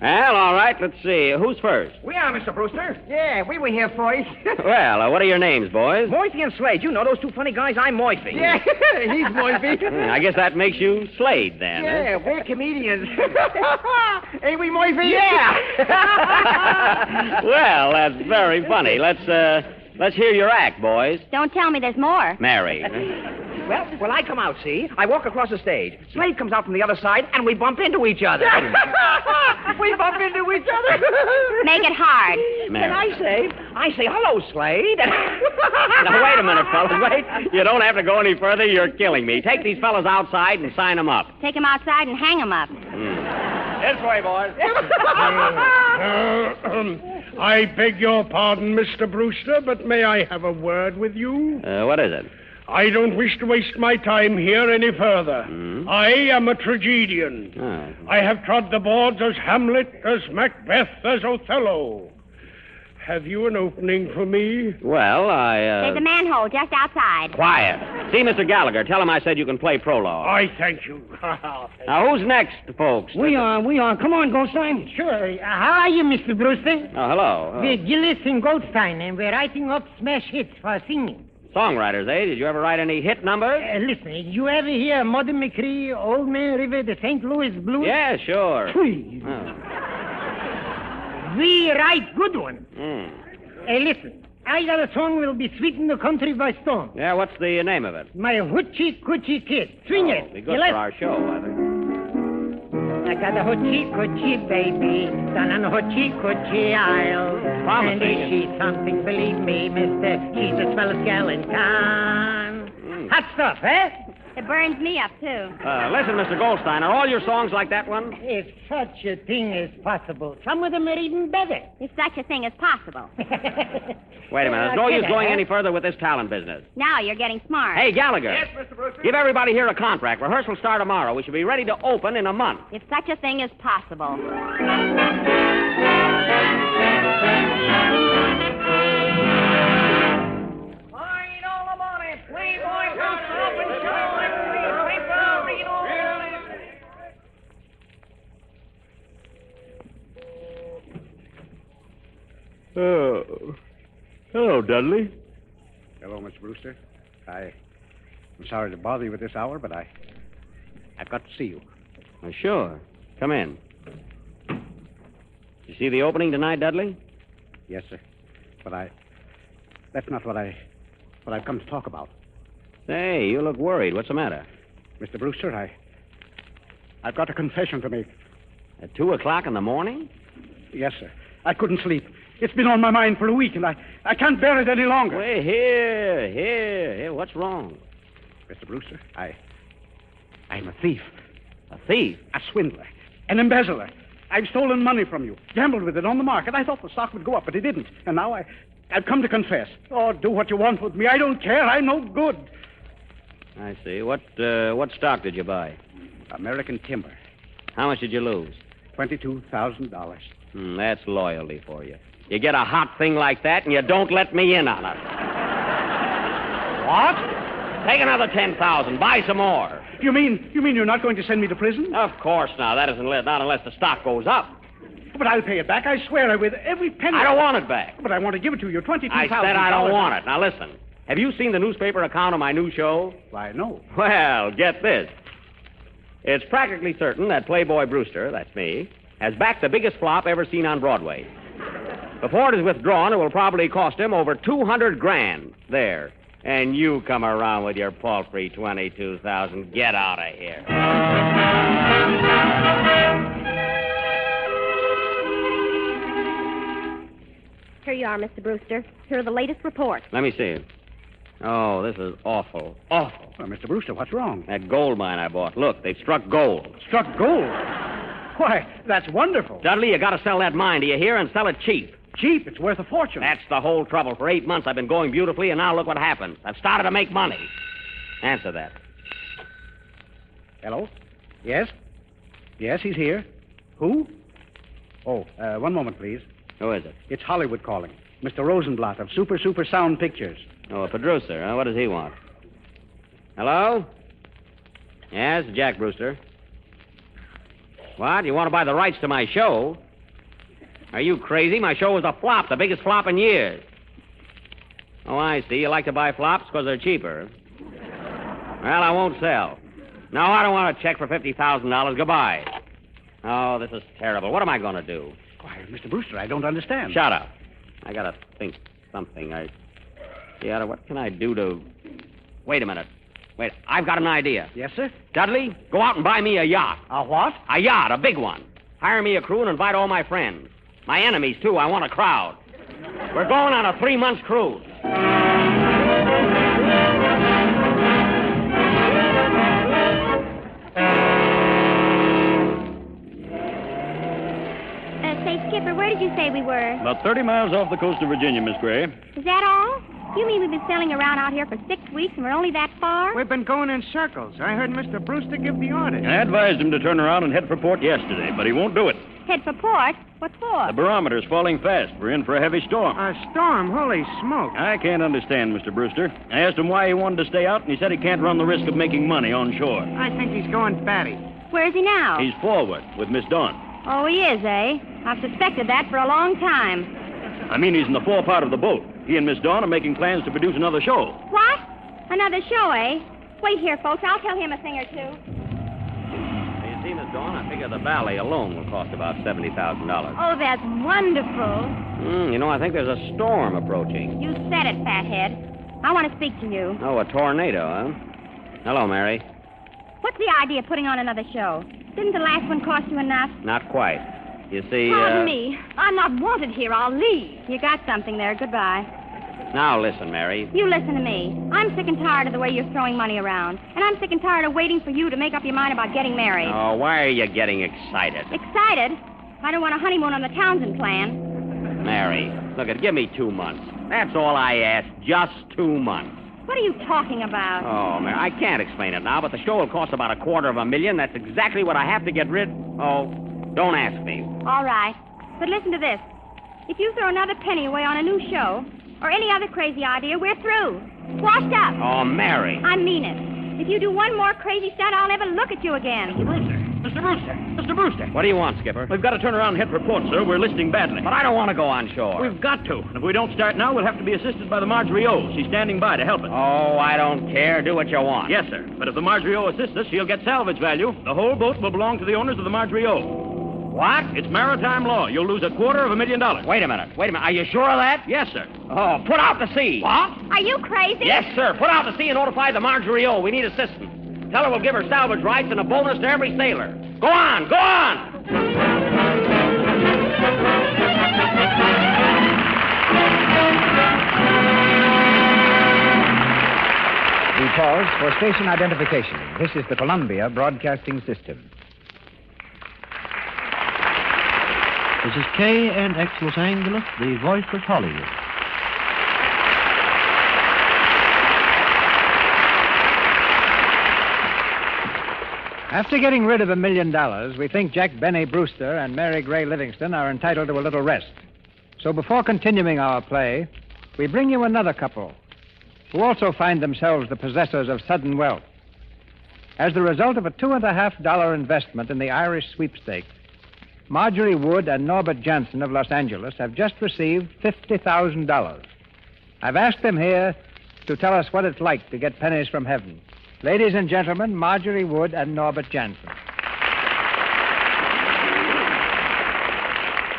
[SPEAKER 6] Well, all right, let's see. Who's first?
[SPEAKER 1] We are, Mr. Brewster. Yeah, we were here first.
[SPEAKER 6] Well, what are your names, boys?
[SPEAKER 1] Moisie and Slade. You know those two funny guys. I'm Moisie. Yeah, he's Moisie.
[SPEAKER 6] I guess that makes you Slade, then.
[SPEAKER 1] Yeah, we're comedians. Ain't we, Moisie? Yeah.
[SPEAKER 6] Well, that's very funny. Let's hear your act, boys.
[SPEAKER 2] Don't tell me there's more.
[SPEAKER 6] Mary.
[SPEAKER 1] Well, I come out, see? I walk across the stage. Slade comes out from the other side, and we bump into each other. We bump into each other.
[SPEAKER 2] Make it hard.
[SPEAKER 6] Mary.
[SPEAKER 1] And I say, hello, Slade.
[SPEAKER 6] Now, wait a minute, fellas. Wait. You don't have to go any further. You're killing me. Take these fellas outside and sign them up.
[SPEAKER 2] Take him outside and hang him up.
[SPEAKER 6] This way, boys.
[SPEAKER 11] I beg your pardon, Mr. Brewster, but may I have a word with you?
[SPEAKER 6] What is it?
[SPEAKER 11] I don't wish to waste my time here any further. I am a tragedian.
[SPEAKER 6] Oh.
[SPEAKER 11] I have trod the boards as Hamlet, as Macbeth, as Othello. Have you an opening for me?
[SPEAKER 6] Well,
[SPEAKER 2] There's a manhole just outside.
[SPEAKER 6] Quiet. See, Mr. Gallagher, tell him I said you can play prologue.
[SPEAKER 11] I thank you.
[SPEAKER 6] Now, who's next, folks?
[SPEAKER 12] We are. Come on, Goldstein. Sure. How are you, Mr. Brewster?
[SPEAKER 6] Oh, hello.
[SPEAKER 12] We're Gillis and Goldstein, and we're writing up smash hits for singing.
[SPEAKER 6] Songwriters, eh? Did you ever write any hit numbers?
[SPEAKER 12] Listen, did you ever hear Muddy McCree, Old Man River, the St. Louis Blues?
[SPEAKER 6] Yeah, sure.
[SPEAKER 12] Phew.
[SPEAKER 6] Oh.
[SPEAKER 12] We write good ones.
[SPEAKER 6] Hmm.
[SPEAKER 12] Listen, I got a song that'll be sweeping the country by storm.
[SPEAKER 6] Yeah, what's the name of it?
[SPEAKER 12] My Hoochie Coochie Kid. Swing
[SPEAKER 6] Oh,
[SPEAKER 12] it.
[SPEAKER 6] be good for our show, I think.
[SPEAKER 12] I got a Hoochie Coochie baby down on the Hoochie Coochie Isle.
[SPEAKER 6] Promising.
[SPEAKER 12] And if she's something, believe me, mister, she's the swellest gal in town. Hot stuff, eh?
[SPEAKER 2] It burns me up, too.
[SPEAKER 6] Listen, Mr. Goldstein, are all your songs like that one?
[SPEAKER 12] If such a thing is possible, some of them are even better.
[SPEAKER 2] If such a thing is possible.
[SPEAKER 6] Wait a minute. There's no use going any further with this talent business.
[SPEAKER 2] Now you're getting smart.
[SPEAKER 6] Hey, Gallagher.
[SPEAKER 1] Yes, Mr. Brewster?
[SPEAKER 6] Give everybody here a contract. Rehearsal start tomorrow. We should be ready to open in a month.
[SPEAKER 2] If such a thing is possible.
[SPEAKER 6] Hello, Dudley.
[SPEAKER 9] Hello, Mr. Brewster. I'm sorry to bother you at this hour, but I've got to see you.
[SPEAKER 6] Sure. Come in. You see the opening tonight, Dudley?
[SPEAKER 9] Yes, sir. But that's not what I've come to talk about.
[SPEAKER 6] Hey, you look worried. What's the matter?
[SPEAKER 9] Mr. Brewster, I've got a confession to make.
[SPEAKER 6] At 2 o'clock in the morning?
[SPEAKER 9] Yes, sir. I couldn't sleep. It's been on my mind for a week, and I can't bear it any longer.
[SPEAKER 6] Wait, here. What's wrong?
[SPEAKER 9] Mr. Brewster, I'm a thief.
[SPEAKER 6] A thief?
[SPEAKER 9] A swindler. An embezzler. I've stolen money from you. Gambled with it on the market. I thought the stock would go up, but it didn't. And now I've come to confess. Oh, do what you want with me. I don't care. I'm no good.
[SPEAKER 6] I see. What stock did you buy?
[SPEAKER 9] American Timber.
[SPEAKER 6] How much did you lose?
[SPEAKER 9] $22,000.
[SPEAKER 6] That's loyalty for you. You get a hot thing like that, and you don't let me in on it. What? Take another 10,000. Buy some more.
[SPEAKER 9] You mean you're not going to send me to prison?
[SPEAKER 6] Of course not. That isn't not unless the stock goes up.
[SPEAKER 9] But I'll pay it back. I swear I will. Every penny.
[SPEAKER 6] I don't want it back.
[SPEAKER 9] But I want to give it to you. $22,000.
[SPEAKER 6] I said I don't want it. Now listen. Have you seen the newspaper account of my new show?
[SPEAKER 9] Why, no.
[SPEAKER 6] Well, get this. It's practically certain that Playboy Brewster, that's me, has backed the biggest flop ever seen on Broadway. Before it is withdrawn, it will probably cost him over $200,000. There. And you come around with your paltry $22,000. Get out of here.
[SPEAKER 10] Here you are, Mr. Brewster. Here are the latest reports.
[SPEAKER 6] Let me see it. Oh, this is awful. Awful.
[SPEAKER 9] Well, Mr. Brewster, what's wrong?
[SPEAKER 6] That gold mine I bought. Look, they've struck gold.
[SPEAKER 9] Struck gold? Why, that's wonderful.
[SPEAKER 6] Dudley, you got to sell that mine, do you hear? And sell it cheap.
[SPEAKER 9] Cheap? It's worth a fortune.
[SPEAKER 6] That's the whole trouble. For 8 months I've been going beautifully, and now look what happened. I've started to make money. Answer that.
[SPEAKER 9] Hello? Yes? Yes, he's here. Who? Oh, one moment, please.
[SPEAKER 6] Who is it?
[SPEAKER 9] It's Hollywood calling. Mr. Rosenblatt of Super Sound Pictures.
[SPEAKER 6] Oh, a producer, huh? What does he want? Hello? Yes, Jack Brewster. What? You want to buy the rights to my show? Are you crazy? My show was a flop, the biggest flop in years. Oh, I see. You like to buy flops because they're cheaper. Well, I won't sell. No, I don't want a check for $50,000. Goodbye. Oh, this is terrible. What am I going to do?
[SPEAKER 9] Why, Mr. Brewster, I don't understand.
[SPEAKER 6] Shut up. I got to think something. Yeah, what can I do to... Wait a minute. Wait, I've got an idea.
[SPEAKER 9] Yes, sir?
[SPEAKER 6] Dudley, go out and buy me a yacht.
[SPEAKER 9] A what?
[SPEAKER 6] A yacht, a big one. Hire me a crew and invite all my friends. My enemies, too. I want a crowd. We're going on a 3-month cruise.
[SPEAKER 2] Say, Skipper, where did you say we were?
[SPEAKER 5] About 30 miles off the coast of Virginia, Miss Gray.
[SPEAKER 2] Is that all? You mean we've been sailing around out here for 6 weeks and we're only that far?
[SPEAKER 3] We've been going in circles. I heard Mr. Brewster give the order.
[SPEAKER 5] I advised him to turn around and head for port yesterday, but he won't do it.
[SPEAKER 2] Head for port? What for?
[SPEAKER 5] The barometer's falling fast. We're in for a heavy storm.
[SPEAKER 3] A storm? Holy smoke.
[SPEAKER 5] I can't understand, Mr. Brewster. I asked him why he wanted to stay out, and he said he can't run the risk of making money on shore.
[SPEAKER 3] I think he's going batty.
[SPEAKER 2] Where is he now?
[SPEAKER 5] He's forward with Miss Dawn.
[SPEAKER 2] Oh, he is, eh? I've suspected that for a long time.
[SPEAKER 5] I mean, he's in the forepart of the boat. He and Miss Dawn are making plans to produce another show.
[SPEAKER 2] What? Another show, eh? Wait here, folks. I'll tell him a thing or two.
[SPEAKER 6] You see, Miss Dawn, I figure the ballet alone will cost about $70,000.
[SPEAKER 2] Oh, that's wonderful.
[SPEAKER 6] You know, I think there's a storm approaching.
[SPEAKER 2] You said it, fathead. I want to speak to you.
[SPEAKER 6] Oh, a tornado, huh? Hello, Mary.
[SPEAKER 2] What's the idea of putting on another show? Didn't the last one cost you enough?
[SPEAKER 6] Not quite. You see,
[SPEAKER 2] Pardon me. I'm not wanted here. I'll leave. You got something there. Goodbye.
[SPEAKER 6] Now listen, Mary.
[SPEAKER 2] You listen to me. I'm sick and tired of the way you're throwing money around. And I'm sick and tired of waiting for you to make up your mind about getting married.
[SPEAKER 6] Oh, why are you getting excited?
[SPEAKER 2] Excited? I don't want a honeymoon on the Townsend plan.
[SPEAKER 6] Mary, look, give me 2 months. That's all I ask. Just 2 months.
[SPEAKER 2] What are you talking about?
[SPEAKER 6] Oh, Mary, I can't explain it now, but the show will cost about $250,000. That's exactly what I have to get rid... Oh, don't ask me.
[SPEAKER 2] All right. But listen to this. If you throw another penny away on a new show, or any other crazy idea, we're through. Washed up.
[SPEAKER 6] Oh, Mary.
[SPEAKER 2] I mean it. If you do one more crazy stunt, I'll never look at you again.
[SPEAKER 5] Mr. Brewster! Mr. Brewster! Mr. Brewster!
[SPEAKER 6] What do you want, Skipper?
[SPEAKER 5] We've got to turn around and head for port, sir. We're listing badly.
[SPEAKER 6] But I don't want to go on shore.
[SPEAKER 5] We've got to. And if we don't start now, we'll have to be assisted by the Marjorie O. She's standing by to help us.
[SPEAKER 6] Oh, I don't care. Do what you want.
[SPEAKER 5] Yes, sir. But if the Marjorie O assists us, she'll get salvage value. The whole boat will belong to the owners of the Marjorie O.
[SPEAKER 6] What?
[SPEAKER 5] It's maritime law. You'll lose $250,000.
[SPEAKER 6] Wait a minute. Are you sure of that?
[SPEAKER 5] Yes, sir.
[SPEAKER 6] Oh, put out to sea.
[SPEAKER 5] What?
[SPEAKER 2] Are you crazy?
[SPEAKER 6] Yes, sir. Put out to sea and notify the Marjorie O. We need assistance. Tell her we'll give her salvage rights and a bonus to every sailor. Go on. Go on.
[SPEAKER 1] We pause for station identification. This is the Columbia Broadcasting System.
[SPEAKER 13] This is KNX Los Angeles, the voice of Hollywood.
[SPEAKER 3] After getting rid of $1 million, we think Jack Benny Brewster and Mary Gray Livingston are entitled to a little rest. So before continuing our play, we bring you another couple who also find themselves the possessors of sudden wealth. As the result of a $2.50 investment in the Irish sweepstakes, Marjorie Wood and Norbert Jansen of Los Angeles have just received $50,000. I've asked them here to tell us what it's like to get pennies from heaven. Ladies and gentlemen, Marjorie Wood and Norbert Jansen.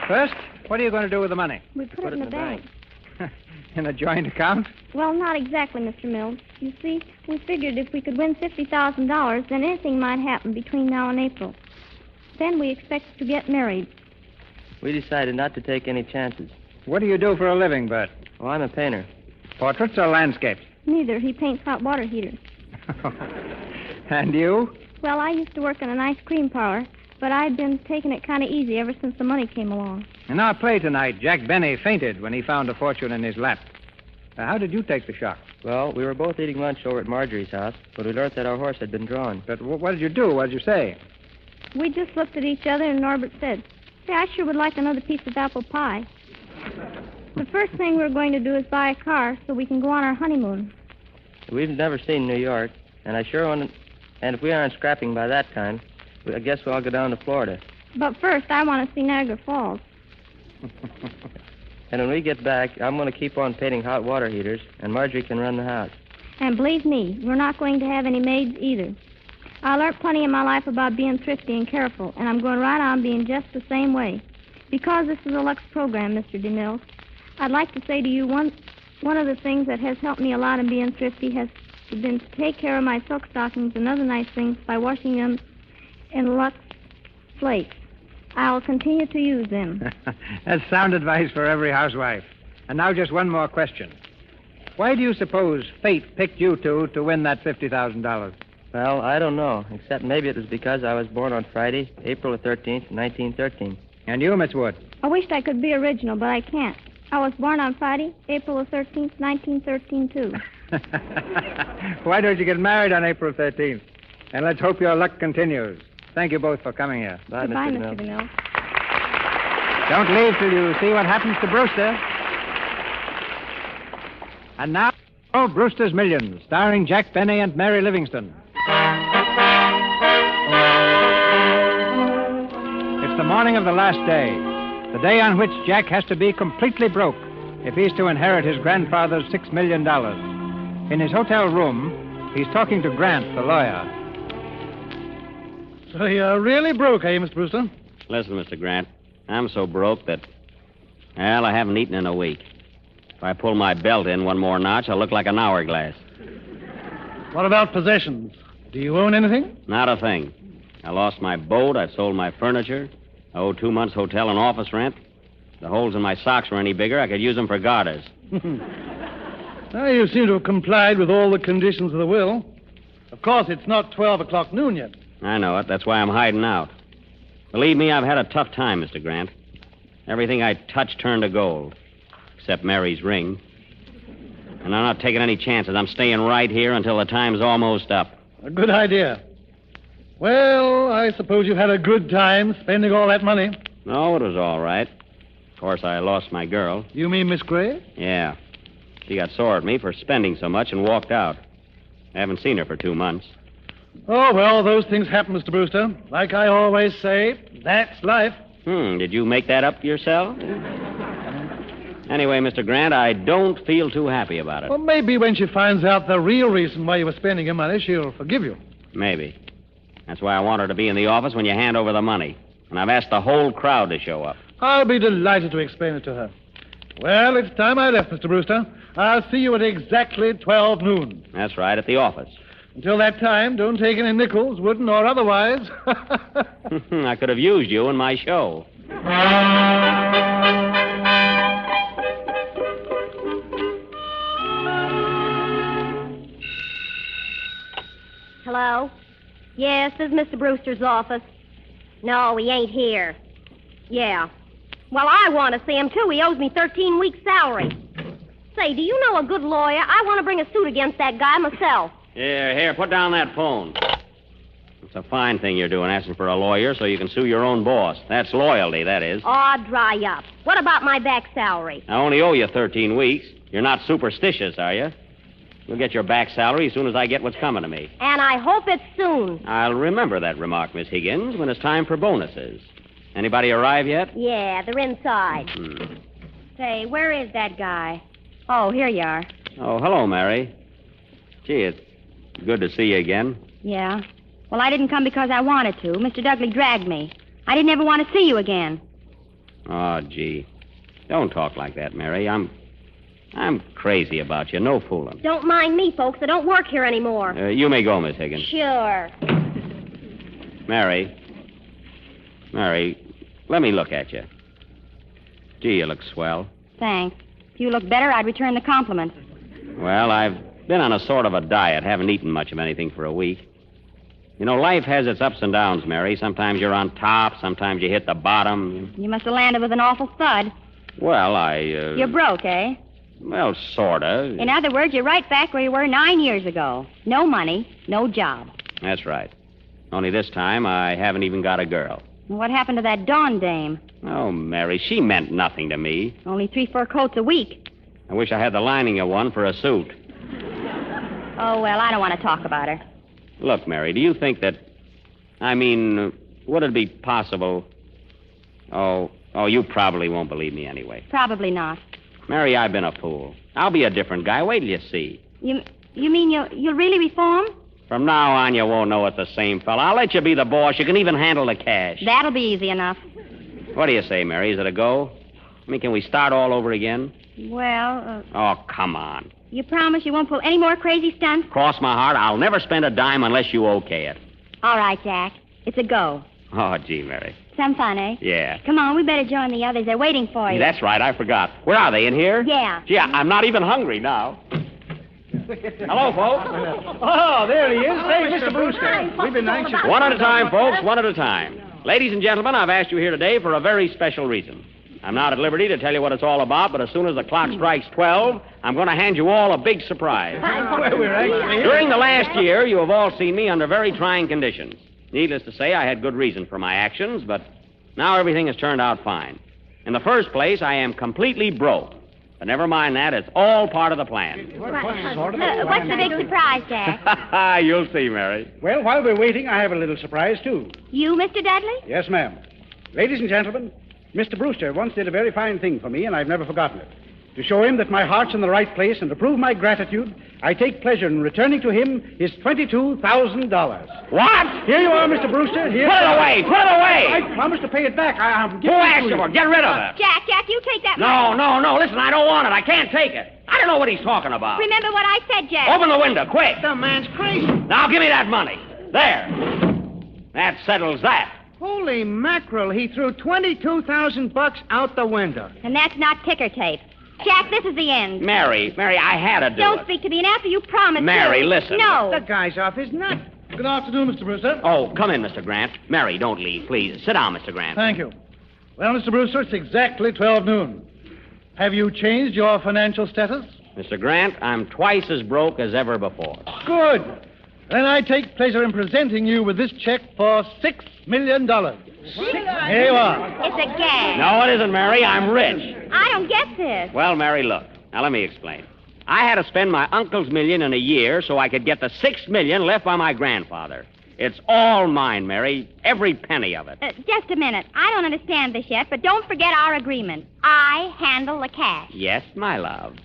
[SPEAKER 3] First, what are you going to do with the money?
[SPEAKER 10] We put it in the bank.
[SPEAKER 3] In a joint account?
[SPEAKER 10] Well, not exactly, Mr. Mills. You see, we figured if we could win $50,000, then anything might happen between now and April. Then we expect to get married.
[SPEAKER 14] We decided not to take any chances.
[SPEAKER 3] What do you do for a living, Bert?
[SPEAKER 14] Well, I'm a painter.
[SPEAKER 3] Portraits or landscapes?
[SPEAKER 10] Neither. He paints hot water heaters.
[SPEAKER 3] And you?
[SPEAKER 10] Well, I used to work in an ice cream parlor, but I've been taking it kind of easy ever since the money came along.
[SPEAKER 3] In our play tonight, Jack Benny fainted when he found a fortune in his lap. How did you take the shock?
[SPEAKER 14] Well, we were both eating lunch over at Marjorie's house, but we learned that our horse had been drawn.
[SPEAKER 3] But what did you do? What did you say?
[SPEAKER 10] We just looked at each other, and Norbert said, "Say, I sure would like another piece of apple pie." The first thing we're going to do is buy a car so we can go on our honeymoon.
[SPEAKER 14] We've never seen New York, and I sure want to... And if we aren't scrapping by that time, I guess we'll all go down to Florida.
[SPEAKER 10] But first, I want to see Niagara Falls.
[SPEAKER 14] And when we get back, I'm going to keep on painting hot water heaters, and Marjorie can run the house.
[SPEAKER 10] And believe me, we're not going to have any maids either. I learned plenty in my life about being thrifty and careful, and I'm going right on being just the same way. Because this is a Lux program, Mr. DeMille, I'd like to say to you one of the things that has helped me a lot in being thrifty has been to take care of my silk stockings and other nice things by washing them in Lux flakes. I'll continue to use them.
[SPEAKER 3] That's sound advice for every housewife. And now just one more question. Why do you suppose fate picked you two to win that $50,000?
[SPEAKER 14] Well, I don't know, except maybe it was because I was born on Friday, April 13th, 1913.
[SPEAKER 3] And you, Miss Wood?
[SPEAKER 10] I wished I could be original, but I can't. I was born on Friday, April 13th, 1913, too.
[SPEAKER 3] Why don't you get married on April 13th? And let's hope your luck continues. Thank you both for coming here.
[SPEAKER 14] Bye,
[SPEAKER 10] Goodbye,
[SPEAKER 14] Mr.
[SPEAKER 10] Mr. DeMille.
[SPEAKER 3] Don't leave till you see what happens to Brewster. And now, Brewster's Millions, starring Jack Benny and Mary Livingston. It's the morning of the last day, the day on which Jack has to be completely broke if he's to inherit his grandfather's $6 million. In his hotel room, he's talking to Grant, the lawyer.
[SPEAKER 4] So you're really broke, are you, Mr. Brewster?
[SPEAKER 6] Listen, Mr. Grant, I'm so broke that, well, I haven't eaten in a week. If I pull my belt in one more notch, I'll look like an hourglass.
[SPEAKER 4] What about possessions? Do you own anything?
[SPEAKER 6] Not a thing. I lost my boat. I've sold my furniture. I owe 2 months' hotel and office rent. If the holes in my socks were any bigger, I could use them for garters.
[SPEAKER 4] Now, you seem to have complied with all the conditions of the will. Of course, it's not 12 o'clock noon yet.
[SPEAKER 6] I know it. That's why I'm hiding out. Believe me, I've had a tough time, Mr. Grant. Everything I touched turned to gold, except Mary's ring. And I'm not taking any chances. I'm staying right here until the time's almost up.
[SPEAKER 4] A good idea. Well, I suppose you've had a good time spending all that money.
[SPEAKER 6] No, it was all right. Of course, I lost my girl.
[SPEAKER 4] You mean Miss Gray?
[SPEAKER 6] Yeah. She got sore at me for spending so much and walked out. I haven't seen her for 2 months.
[SPEAKER 4] Oh, well, those things happen, Mr. Brewster. Like I always say, that's life.
[SPEAKER 6] Did you make that up yourself? Anyway, Mr. Grant, I don't feel too happy about it.
[SPEAKER 4] Well, maybe when she finds out the real reason why you were spending your money, she'll forgive you.
[SPEAKER 6] Maybe. That's why I want her to be in the office when you hand over the money. And I've asked the whole crowd to show up.
[SPEAKER 4] I'll be delighted to explain it to her. Well, it's time I left, Mr. Brewster. I'll see you at exactly 12 noon.
[SPEAKER 6] That's right, at the office.
[SPEAKER 4] Until that time, don't take any nickels, wooden or otherwise.
[SPEAKER 6] I could have used you in my show.
[SPEAKER 7] Hello? Yes, this is Mr. Brewster's office. No, he ain't here. Yeah. Well, I want to see him, too. He owes me 13 weeks' salary. Say, do you know a good lawyer? I want to bring a suit against that guy myself.
[SPEAKER 6] Here, put down that phone. It's a fine thing you're doing, asking for a lawyer so you can sue your own boss. That's loyalty, that is.
[SPEAKER 7] Aw, dry up. What about my back salary?
[SPEAKER 6] I only owe you 13 weeks. You're not superstitious, are you? You'll get your back salary as soon as I get what's coming to me.
[SPEAKER 7] And I hope it's soon.
[SPEAKER 6] I'll remember that remark, Miss Higgins, when it's time for bonuses. Anybody arrive yet?
[SPEAKER 10] Yeah, they're inside. Say, where is that guy? Oh, here you are.
[SPEAKER 6] Oh, hello, Mary. Gee, it's good to see you again.
[SPEAKER 10] Yeah. Well, I didn't come because I wanted to. Mr. Dudley dragged me. I didn't ever want to see you again.
[SPEAKER 6] Oh, gee. Don't talk like that, Mary. I'm crazy about you. No fooling.
[SPEAKER 10] Don't mind me, folks. I don't work here anymore.
[SPEAKER 6] You may go, Miss Higgins.
[SPEAKER 10] Sure.
[SPEAKER 6] Mary, let me look at you. Gee, you look swell.
[SPEAKER 10] Thanks. If you look better, I'd return the compliment.
[SPEAKER 6] Well, I've been on a sort of a diet. Haven't eaten much of anything for a week. You know, life has its ups and downs, Mary. Sometimes you're on top. Sometimes you hit the bottom.
[SPEAKER 10] You must have landed with an awful thud.
[SPEAKER 6] Well,
[SPEAKER 10] You're broke, eh?
[SPEAKER 6] Well, sorta.
[SPEAKER 10] In other words, you're right back where you were 9 years ago. No money, no job.
[SPEAKER 6] That's right. Only this time, I haven't even got a girl.
[SPEAKER 10] What happened to that Dawn dame?
[SPEAKER 6] Oh, Mary, she meant nothing to me.
[SPEAKER 10] Only 3-4 coats a week.
[SPEAKER 6] I wish I had the lining of one for a suit.
[SPEAKER 10] Oh, well, I don't want to talk about her.
[SPEAKER 6] Look, Mary, do you think that... would it be possible... Oh, you probably won't believe me anyway.
[SPEAKER 10] Probably not.
[SPEAKER 6] Mary, I've been a fool. I'll be a different guy. Wait till you see.
[SPEAKER 10] You mean you'll really reform?
[SPEAKER 6] From now on, you won't know it's the same fella. I'll let you be the boss. You can even handle the cash.
[SPEAKER 10] That'll be easy enough.
[SPEAKER 6] What do you say, Mary? Is it a go? Can we start all over again?
[SPEAKER 10] Well,
[SPEAKER 6] Oh, come on.
[SPEAKER 10] you promise you won't pull any more crazy stunts?
[SPEAKER 6] Cross my heart, I'll never spend a dime unless you okay it.
[SPEAKER 10] All right, Jack. It's a go.
[SPEAKER 6] Oh, gee, Mary.
[SPEAKER 10] Some fun, eh?
[SPEAKER 6] Yeah.
[SPEAKER 10] Come on, we better join the others. They're waiting for you.
[SPEAKER 6] That's right, I forgot. Where are they, in here?
[SPEAKER 10] Yeah.
[SPEAKER 6] Gee, I'm not even hungry now. Hello, folks.
[SPEAKER 9] Oh, there he is. Say, Mr. Brewster. We've been anxious.
[SPEAKER 6] One at a time, folks, one at a time. Ladies and gentlemen, I've asked you here today for a very special reason. I'm not at liberty to tell you what it's all about, but as soon as the clock strikes 12, I'm going to hand you all a big surprise. During the last year, you have all seen me under very trying conditions. Needless to say, I had good reason for my actions, but now everything has turned out fine. In the first place, I am completely broke. But never mind that, it's all part of the plan.
[SPEAKER 10] What's the big surprise, Jack?
[SPEAKER 6] You'll see, Mary.
[SPEAKER 9] Well, while we're waiting, I have a little surprise, too.
[SPEAKER 10] You, Mr. Dudley?
[SPEAKER 9] Yes, ma'am. Ladies and gentlemen, Mr. Brewster once did a very fine thing for me, and I've never forgotten it. To show him that my heart's in the right place and to prove my gratitude, I take pleasure in returning to him his $22,000.
[SPEAKER 6] What?
[SPEAKER 9] Here you are, Mr. Brewster. Here.
[SPEAKER 6] Put it away! Put it away!
[SPEAKER 9] I promised to pay it back.
[SPEAKER 6] Who asked you for it? Get rid of it.
[SPEAKER 10] Jack, you take that money.
[SPEAKER 6] No. Listen, I don't want it. I can't take it. I don't know what he's talking about.
[SPEAKER 10] Remember what I said, Jack.
[SPEAKER 6] Open the window, quick.
[SPEAKER 12] The man's crazy.
[SPEAKER 6] Now give me that money. There. That settles that.
[SPEAKER 12] Holy mackerel, he threw $22,000 out the window.
[SPEAKER 10] And that's not ticker tape. Jack, this is the end.
[SPEAKER 6] Mary, I had to do
[SPEAKER 10] Don't
[SPEAKER 6] it.
[SPEAKER 10] speak to me, and after you promised
[SPEAKER 6] Mary,
[SPEAKER 10] to...
[SPEAKER 6] listen.
[SPEAKER 10] No.
[SPEAKER 12] The guy's off his nut.
[SPEAKER 4] Good afternoon, Mr. Brewster.
[SPEAKER 6] Oh, come in, Mr. Grant. Mary, don't leave, please. Sit down, Mr. Grant.
[SPEAKER 4] Thank you. Well, Mr. Brewster, it's exactly 12 noon. Have you changed your financial status?
[SPEAKER 6] Mr. Grant, I'm twice as broke as ever before.
[SPEAKER 4] Good. Then I take pleasure in presenting you with this check for $6 million. Here you are.
[SPEAKER 10] It's a gag.
[SPEAKER 6] No, it isn't, Mary. I'm rich.
[SPEAKER 10] I don't get this.
[SPEAKER 6] Well, Mary, look. Now, let me explain. I had to spend my uncle's million in a year so I could get the $6 million left by my grandfather. It's all mine, Mary. Every penny of it.
[SPEAKER 10] Just a minute. I don't understand this yet, but don't forget our agreement. I handle the cash.
[SPEAKER 6] Yes, my love.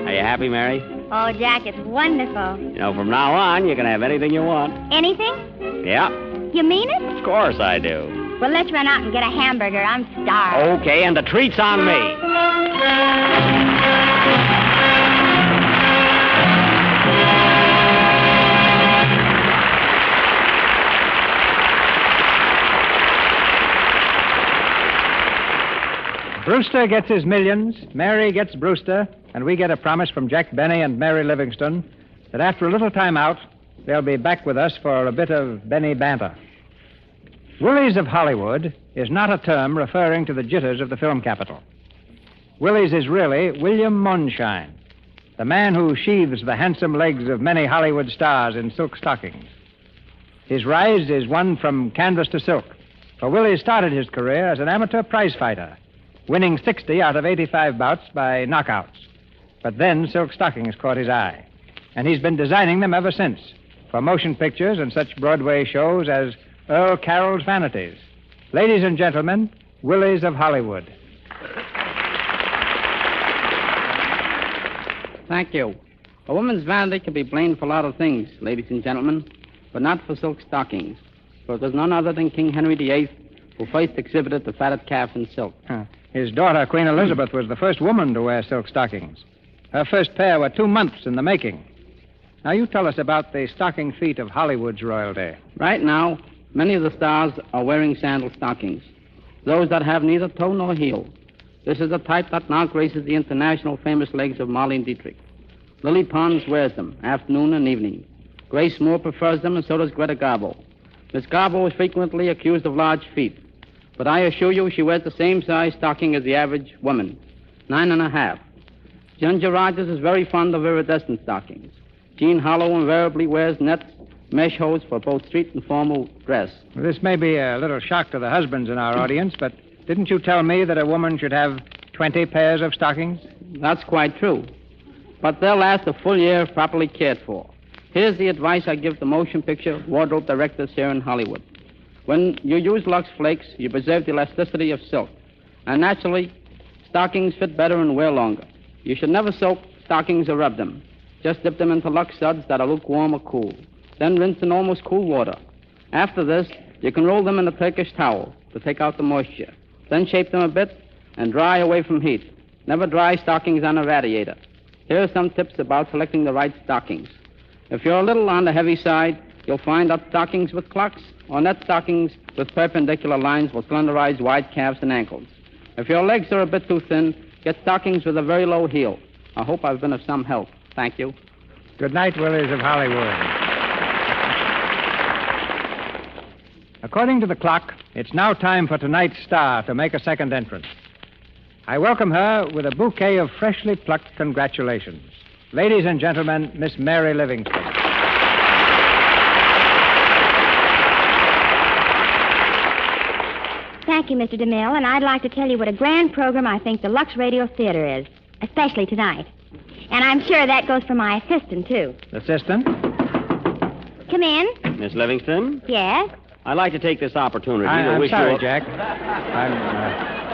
[SPEAKER 6] Are you happy, Mary?
[SPEAKER 10] Oh, Jack, it's wonderful.
[SPEAKER 6] You know, from now on, you can have anything you want.
[SPEAKER 10] Anything?
[SPEAKER 6] Yeah,
[SPEAKER 10] You mean it?
[SPEAKER 6] of course I do.
[SPEAKER 10] Well, let's run out and get a hamburger. I'm starved.
[SPEAKER 6] Okay, and the treat's on me.
[SPEAKER 3] Brewster gets his millions, Mary gets Brewster, and we get a promise from Jack Benny and Mary Livingston that after a little time out, they'll be back with us for a bit of Benny banter. Willie's of Hollywood is not a term referring to the jitters of the film capital. Willie's is really William Monshine, the man who sheathes the handsome legs of many Hollywood stars in silk stockings. His rise is one from canvas to silk, for Willie started his career as an amateur prize fighter, winning 60 out of 85 bouts by knockouts. But then silk stockings caught his eye, and he's been designing them ever since, for motion pictures and such Broadway shows as Earl Carroll's Vanities. Ladies and gentlemen, Willies of Hollywood.
[SPEAKER 15] Thank you. A woman's vanity can be blamed for a lot of things, ladies and gentlemen, but not for silk stockings. For it was none other than King Henry VIII who first exhibited the fatted calf in silk.
[SPEAKER 3] His daughter, Queen Elizabeth, was the first woman to wear silk stockings. Her first pair were 2 months in the making. Now, you tell us about the stocking feet of Hollywood's royalty.
[SPEAKER 15] Right now, many of the stars are wearing sandal stockings, those that have neither toe nor heel. This is the type that now graces the international famous legs of Marlene Dietrich. Lily Pons wears them, afternoon and evening. Grace Moore prefers them, and so does Greta Garbo. Miss Garbo is frequently accused of large feet, but I assure you she wears the same size stocking as the average woman, 9.5. Ginger Rogers is very fond of iridescent stockings. Jean Harlow invariably wears nets, mesh hose for both street and formal dress.
[SPEAKER 3] Well, this may be a little shock to the husbands in our audience, but didn't you tell me that a woman should have 20 pairs of stockings?
[SPEAKER 15] That's quite true. But they'll last a full year if properly cared for. Here's the advice I give the motion picture wardrobe directors here in Hollywood. When you use Lux Flakes, you preserve the elasticity of silk. And naturally, stockings fit better and wear longer. You should never soak stockings or rub them. Just dip them into Lux suds that are lukewarm or cool. Then rinse in almost cool water. After this, you can roll them in a Turkish towel to take out the moisture. Then shape them a bit and dry away from heat. Never dry stockings on a radiator. Here are some tips about selecting the right stockings. If you're a little on the heavy side, you'll find that stockings with clocks or net stockings with perpendicular lines will slenderize wide calves and ankles. If your legs are a bit too thin, get stockings with a very low heel. I hope I've been of some help. Thank you.
[SPEAKER 3] Good night, Willies of Hollywood. According to the clock, it's now time for tonight's star to make a second entrance. I welcome her with a bouquet of freshly plucked congratulations. Ladies and gentlemen, Miss Mary Livingston.
[SPEAKER 2] Thank you, Mr. DeMille, and I'd like to tell you what a grand program I think the Lux Radio Theater is, especially tonight. And I'm sure that goes for my assistant, too.
[SPEAKER 3] Assistant?
[SPEAKER 2] Come in.
[SPEAKER 6] Miss Livingston?
[SPEAKER 2] Yes?
[SPEAKER 6] I'd like to take this opportunity to
[SPEAKER 3] I'm
[SPEAKER 6] wish
[SPEAKER 3] sorry,
[SPEAKER 6] you...
[SPEAKER 3] Jack.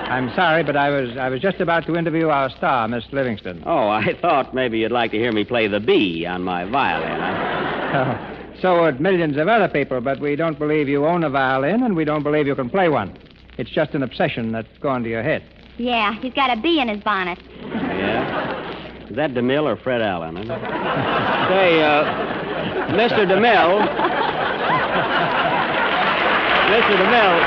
[SPEAKER 3] I'm sorry, but I was just about to interview our star, Miss Livingston.
[SPEAKER 6] Oh, I thought maybe you'd like to hear me play the B on my violin.
[SPEAKER 3] So would millions of other people, but we don't believe you own a violin, and we don't believe you can play one. It's just an obsession that's gone to your head.
[SPEAKER 2] Yeah, he's got a bee in his bonnet.
[SPEAKER 6] Yeah? Is that DeMille or Fred Allen? Huh? Say, Mr. DeMille. Mr. DeMille,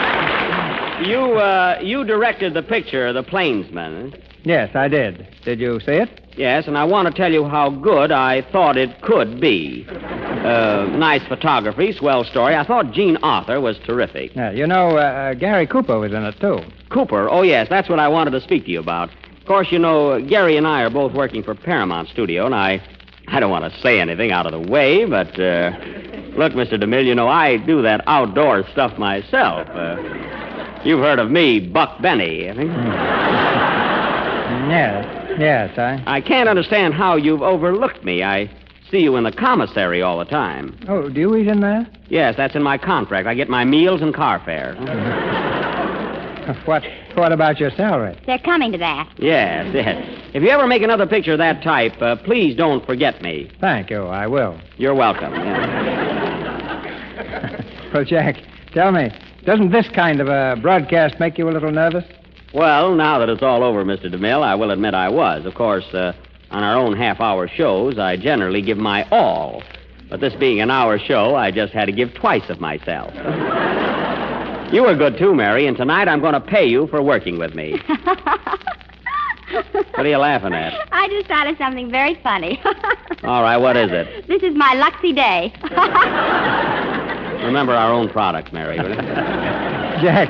[SPEAKER 6] you directed the picture, The Plainsman.
[SPEAKER 3] Yes, I did. Did you see it?
[SPEAKER 6] Yes, and I want to tell you how good I thought it could be. Nice photography, swell story. I thought Gene Arthur was terrific.
[SPEAKER 3] Yeah, Gary Cooper was in it, too.
[SPEAKER 6] Cooper? Oh, yes, that's what I wanted to speak to you about. Of course, Gary and I are both working for Paramount Studio, and I don't want to say anything out of the way, but, look, Mr. DeMille, I do that outdoor stuff myself. You've heard of me, Buck Benny, I think.
[SPEAKER 3] Yes,
[SPEAKER 6] I can't understand how you've overlooked me. I see you in the commissary all the time.
[SPEAKER 3] Oh, do you eat in there?
[SPEAKER 6] Yes, that's in my contract. I get my meals and car fare.
[SPEAKER 3] What about your salary?
[SPEAKER 2] They're coming to that.
[SPEAKER 6] Yes. If you ever make another picture of that type, please don't forget me.
[SPEAKER 3] Thank you, I will.
[SPEAKER 6] You're welcome. Yeah.
[SPEAKER 3] Well, Jack, tell me, doesn't this kind of a broadcast make you a little nervous?
[SPEAKER 6] Well, now that it's all over, Mr. DeMille, I will admit I was. Of course, on our own half-hour shows, I generally give my all. But this being an hour show, I just had to give twice of myself. You were good, too, Mary, and tonight I'm going to pay you for working with me. What are you laughing at?
[SPEAKER 2] I just thought of something very funny.
[SPEAKER 6] All right, what is it?
[SPEAKER 2] This is my luxy day.
[SPEAKER 6] Remember our own product, Mary.
[SPEAKER 3] Jack,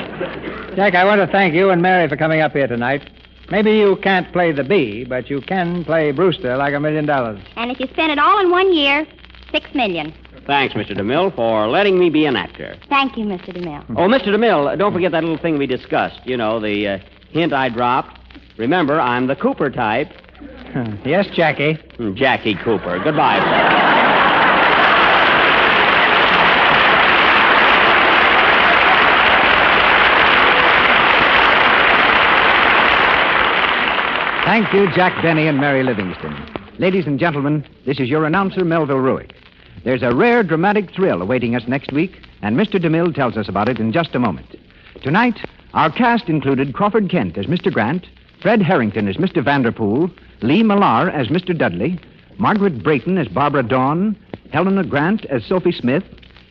[SPEAKER 3] I want to thank you and Mary for coming up here tonight. Maybe you can't play the bee, but you can play Brewster like $1 million.
[SPEAKER 2] And if you spend it all in 1 year, $6 million.
[SPEAKER 6] Thanks, Mr. DeMille, for letting me be an actor.
[SPEAKER 2] Thank you, Mr. DeMille.
[SPEAKER 6] Oh, Mr. DeMille, don't forget that little thing we discussed. The hint I dropped. Remember, I'm the Cooper type.
[SPEAKER 3] Yes, Jackie.
[SPEAKER 6] Jackie Cooper. Goodbye, sir.
[SPEAKER 1] Thank you, Jack Benny and Mary Livingston. Ladies and gentlemen, this is your announcer, Melville Ruick. There's a rare dramatic thrill awaiting us next week, and Mr. DeMille tells us about it in just a moment. Tonight, our cast included Crawford Kent as Mr. Grant, Fred Harrington as Mr. Vanderpool, Lee Millar as Mr. Dudley, Margaret Brayton as Barbara Dawn, Helena Grant as Sophie Smith,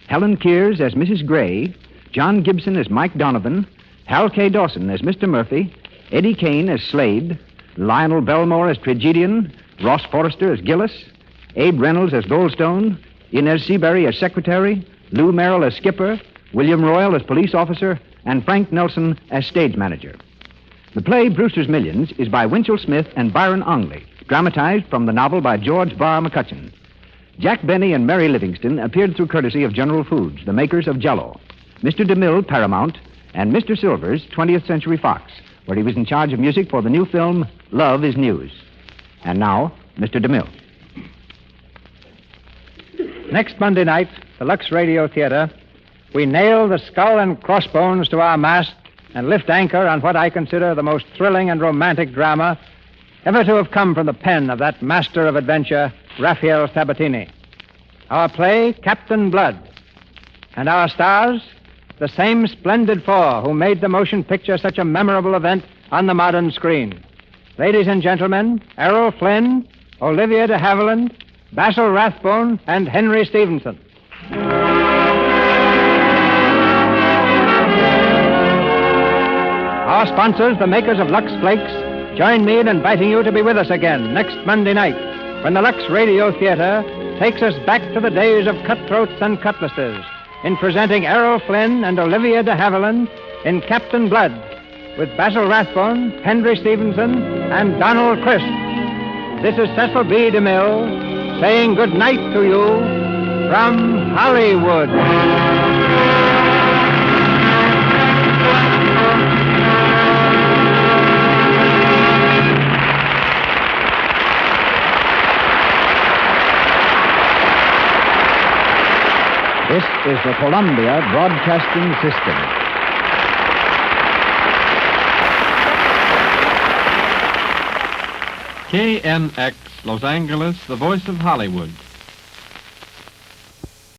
[SPEAKER 1] Helen Kears as Mrs. Gray, John Gibson as Mike Donovan, Hal K. Dawson as Mr. Murphy, Eddie Kane as Slade, Lionel Belmore as Tragedian, Ross Forrester as Gillis, Abe Reynolds as Goldstone, Inez Seabury as Secretary, Lou Merrill as Skipper, William Royal as Police Officer, and Frank Nelson as Stage Manager. The play Brewster's Millions is by Winchell Smith and Byron Ongley, dramatized from the novel by George Barr McCutcheon. Jack Benny and Mary Livingston appeared through courtesy of General Foods, the makers of Jell-O, Mr. DeMille, Paramount, and Mr. Silvers, 20th Century Fox, where he was in charge of music for the new film Love is News. And now, Mr. DeMille.
[SPEAKER 3] Next Monday night, the Lux Radio Theater, we nail the skull and crossbones to our mast and lift anchor on what I consider the most thrilling and romantic drama ever to have come from the pen of that master of adventure, Raphael Sabatini. Our play, Captain Blood. And our stars, the same splendid four who made the motion picture such a memorable event on the modern screen. Ladies and gentlemen, Errol Flynn, Olivia de Havilland, Basil Rathbone, and Henry Stevenson. Our sponsors, the makers of Lux Flakes, join me in inviting you to be with us again next Monday night when the Lux Radio Theater takes us back to the days of cutthroats and cutlasses in presenting Errol Flynn and Olivia de Havilland in Captain Blood with Basil Rathbone, Henry Stevenson, and Donald Crisp. This is Cecil B. DeMille saying good night to you from Hollywood.
[SPEAKER 1] This is the Columbia Broadcasting System.
[SPEAKER 16] KNX, Los Angeles, the voice of Hollywood.